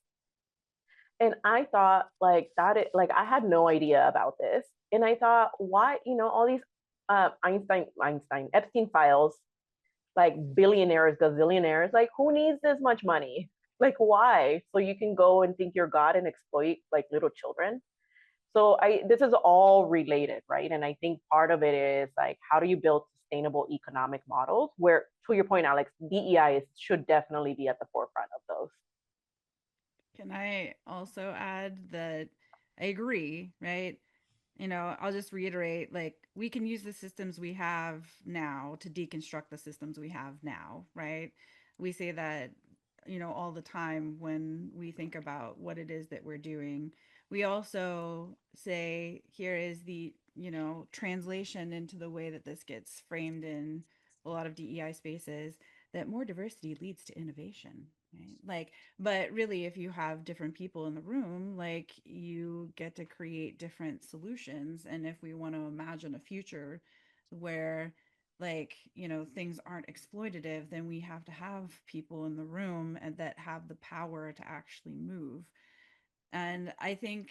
And I thought like like I had no idea about this. And I thought, why, all these Epstein files, like billionaires, gazillionaires, like who needs this much money? Like why? So you can go and think you're God and exploit like little children. So this is all related, right? And I think part of it is like, how do you build sustainable economic models where, to your point, Alex, DEI should definitely be at the forefront of those. Can I also add that I agree, right? I'll just reiterate, like, we can use the systems we have now to deconstruct the systems we have now, right? We say that, all the time when we think about what it is that we're doing. We also say, here is the, translation into the way that this gets framed in a lot of DEI spaces, that more diversity leads to innovation, right? Like, but really, if you have different people in the room, like, you get to create different solutions. And if we want to imagine a future where, like, things aren't exploitative, then we have to have people in the room and that have the power to actually move. And I think,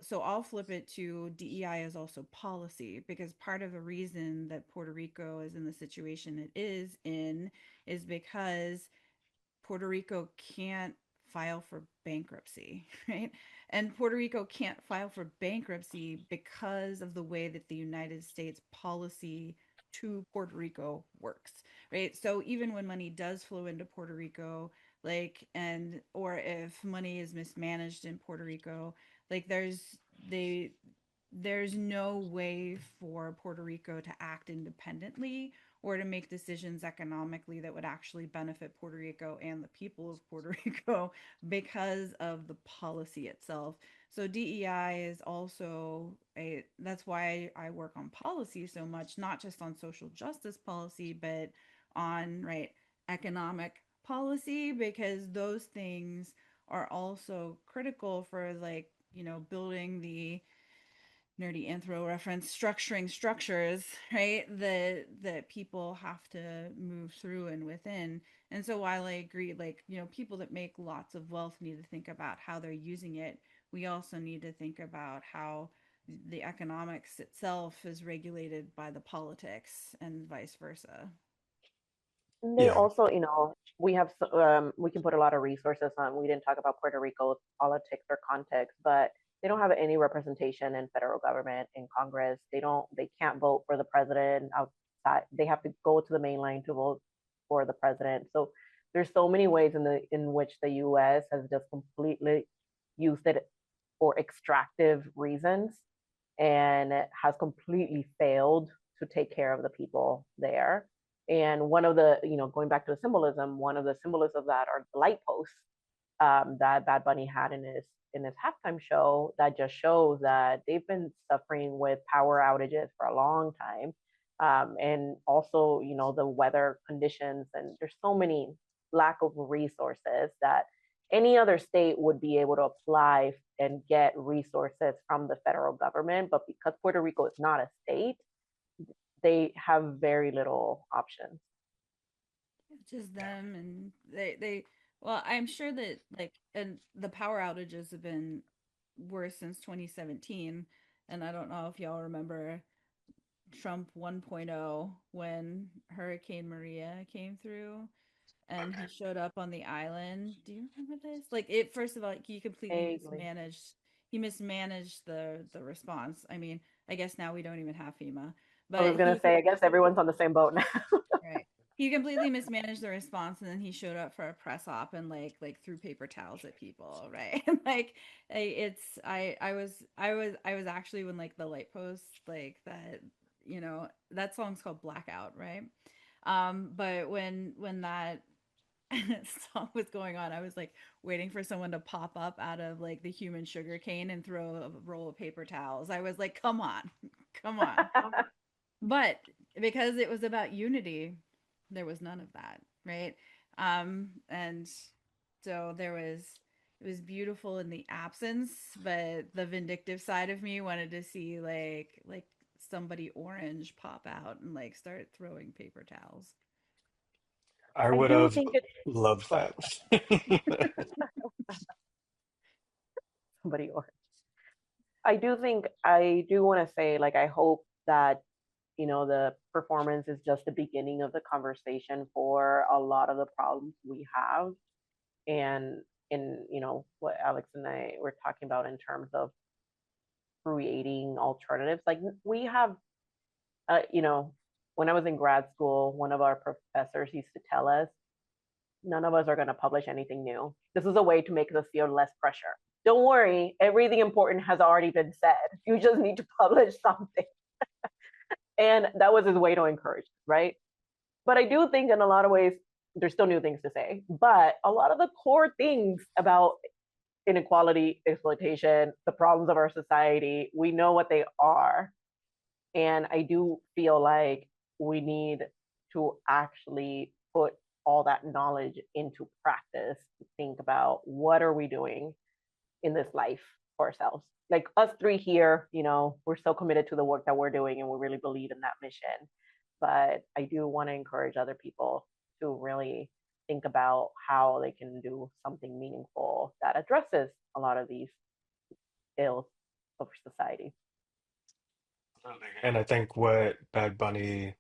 so I'll flip it to DEI is also policy, because part of the reason that Puerto Rico is in the situation it is in is because Puerto Rico can't file for bankruptcy, right? And Puerto Rico can't file for bankruptcy because of the way that the United States policy to Puerto Rico works, right? So even when money does flow into Puerto Rico, like, and or if money is mismanaged in Puerto Rico, like, they there's no way for Puerto Rico to act independently or to make decisions economically that would actually benefit Puerto Rico and the people of Puerto Rico because of the policy itself. So DEI is also that's why I work on policy so much, not just on social justice policy, but on, right, economic policy, because those things are also critical for, like, building the nerdy anthro reference, structuring structures, right, that people have to move through and within. And so while I agree, like, people that make lots of wealth need to think about how they're using it, we also need to think about how the economics itself is regulated by the politics and vice versa. They Yeah. also, we can put a lot of resources on. We didn't talk about Puerto Rico's politics or context, but they don't have any representation in federal government, in Congress. They can't vote for the president outside. They have to go to the main line to vote for the president. So there's so many ways in which the U.S. has just completely used it for extractive reasons and has completely failed to take care of the people there. And one of the, going back to the symbolism, one of the symbols of that are the light posts that Bad Bunny had in his halftime show that just shows that they've been suffering with power outages for a long time. And also, the weather conditions, and there's so many lack of resources that any other state would be able to apply and get resources from the federal government. But because Puerto Rico is not a state, they have very little options. Just them, and they well, I'm sure that, like, and the power outages have been worse since 2017. And I don't know if y'all remember Trump 1.0 when Hurricane Maria came through and he showed up on the island. Do you remember this? Like, it, first of all, like, he completely Vaguely. mismanaged. He mismanaged the response. I mean, I guess now we don't even have FEMA, I but was gonna say, I guess everyone's on the same boat now. right. He completely mismanaged the response, and then he showed up for a press op and, like, threw paper towels at people, right? Like, I was actually, when, like, the light post, like, that, that song's called Blackout, right? But when that song was going on, I was, like, waiting for someone to pop up out of, like, the human sugar cane and throw a roll of paper towels. I was like, come on, come on. But because it was about unity, there was none of that, right? And So it was beautiful in the absence, but the vindictive side of me wanted to see like somebody orange pop out and like start throwing paper towels. I I would do have think it's, loved go ahead, that. somebody, or I do think, I do want to say, like, I hope that, the performance is just the beginning of the conversation for a lot of the problems we have. And in, what Alex and I were talking about in terms of creating alternatives, like we have, you know, when I was in grad school, one of our professors used to tell us, none of us are going to publish anything new. This is a way to make us feel less pressure. Don't worry, everything important has already been said. You just need to publish something. And that was his way to encourage, right? But I do think in a lot of ways, there's still new things to say. But a lot of the core things about inequality, exploitation, the problems of our society, we know what they are. And I do feel like we need to actually put all that knowledge into practice, think about what are we doing in this life for ourselves. Like us three here, we're so committed to the work that we're doing and we really believe in that mission. But I do want to encourage other people to really think about how they can do something meaningful that addresses a lot of these ills of society. And I think what Bad Bunny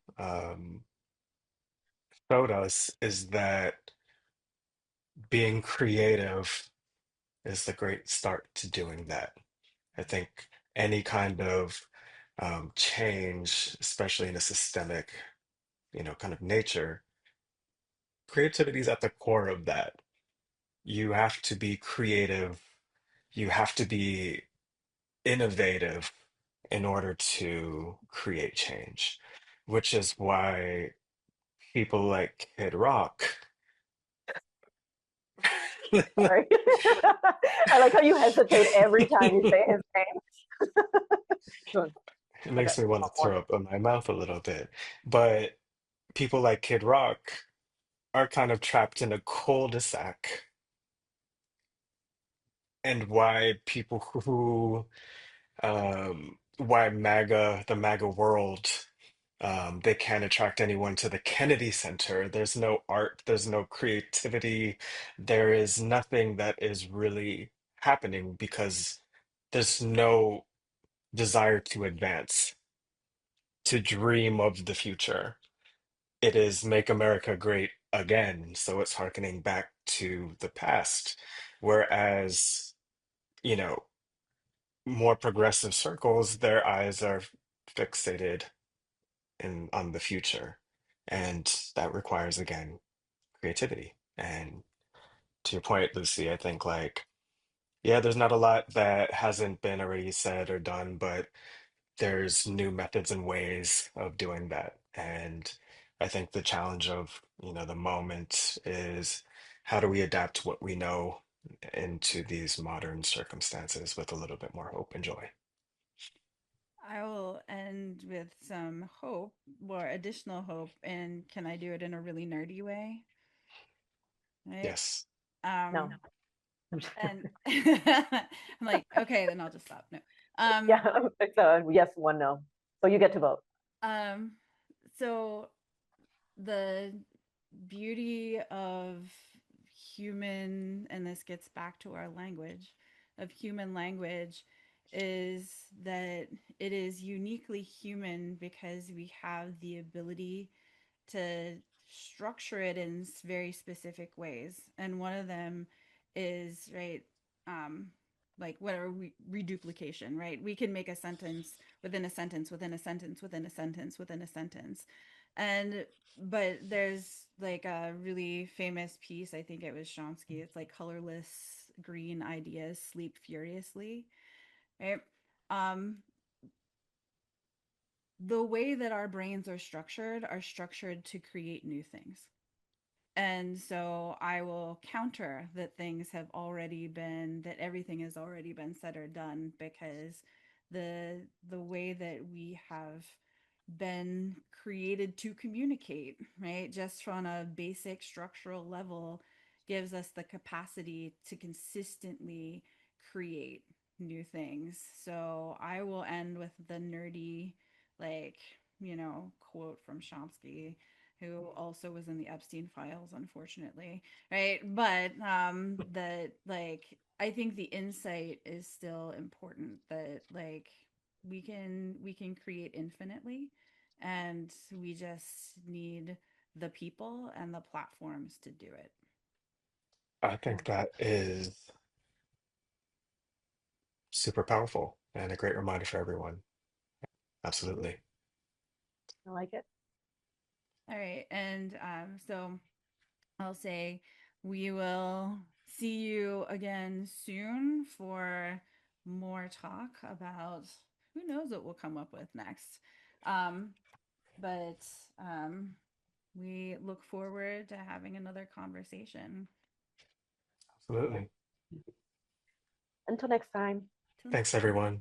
showed us is that being creative is the great start to doing that. I think any kind of change, especially in a systemic, kind of nature, creativity is at the core of that. You have to be creative, you have to be innovative in order to create change, which is why people like Kid Rock. Sorry. I like how you hesitate every time you say his name. It Okay, makes me want one to more. throw up in my mouth a little bit. But people like Kid Rock are kind of trapped in a cul-de-sac, and why people who why the MAGA world, they can't attract anyone to the Kennedy Center. There's no art, there's no creativity, there is nothing that is really happening because there's no desire to advance, to dream of the future. It is make America great again. So it's harkening back to the past. Whereas, you know, more progressive circles, their eyes are fixated on the future. And that requires, again, creativity. And to your point, Lucy, I think like, yeah, there's not a lot that hasn't been already said or done, but there's new methods and ways of doing that. And I think the challenge of, the moment is how do we adapt what we know into these modern circumstances with a little bit more hope and joy? I will end with some hope, more additional hope, and can I do it in a really nerdy way? Right? Yes. No. Um, and I'm like, okay, then I'll just stop. No. Um, Yeah, it's a yes, one no. So you get to vote. um, so the beauty of human, and this gets back to our language, of human language, is that it is uniquely human because we have the ability to structure it in very specific ways. And one of them is, right, um, like whatever reduplication, right? We can make a sentence within a sentence within a sentence within a sentence within a sentence. And but there's like a really famous piece, I think it was Chomsky. It's like colorless green ideas sleep furiously, right? Um, the way that our brains are structured to create new things. And so I will counter that things have already been, that everything has already been said or done, because the way that we have been created to communicate, right? Just from a basic structural level gives us the capacity to consistently create new things. So I will end with the nerdy, like, quote from Chomsky, who also was in the Epstein files, unfortunately, right? But that, like, I think the insight is still important, that like we can create infinitely, and we just need the people and the platforms to do it. I think that is super powerful and a great reminder for everyone. Absolutely. I like it. All right, and so I'll say we will see you again soon for more talk about who knows what we'll come up with next. Um, but we look forward to having another conversation. Absolutely. Until next time. Till Thanks, next time. everyone.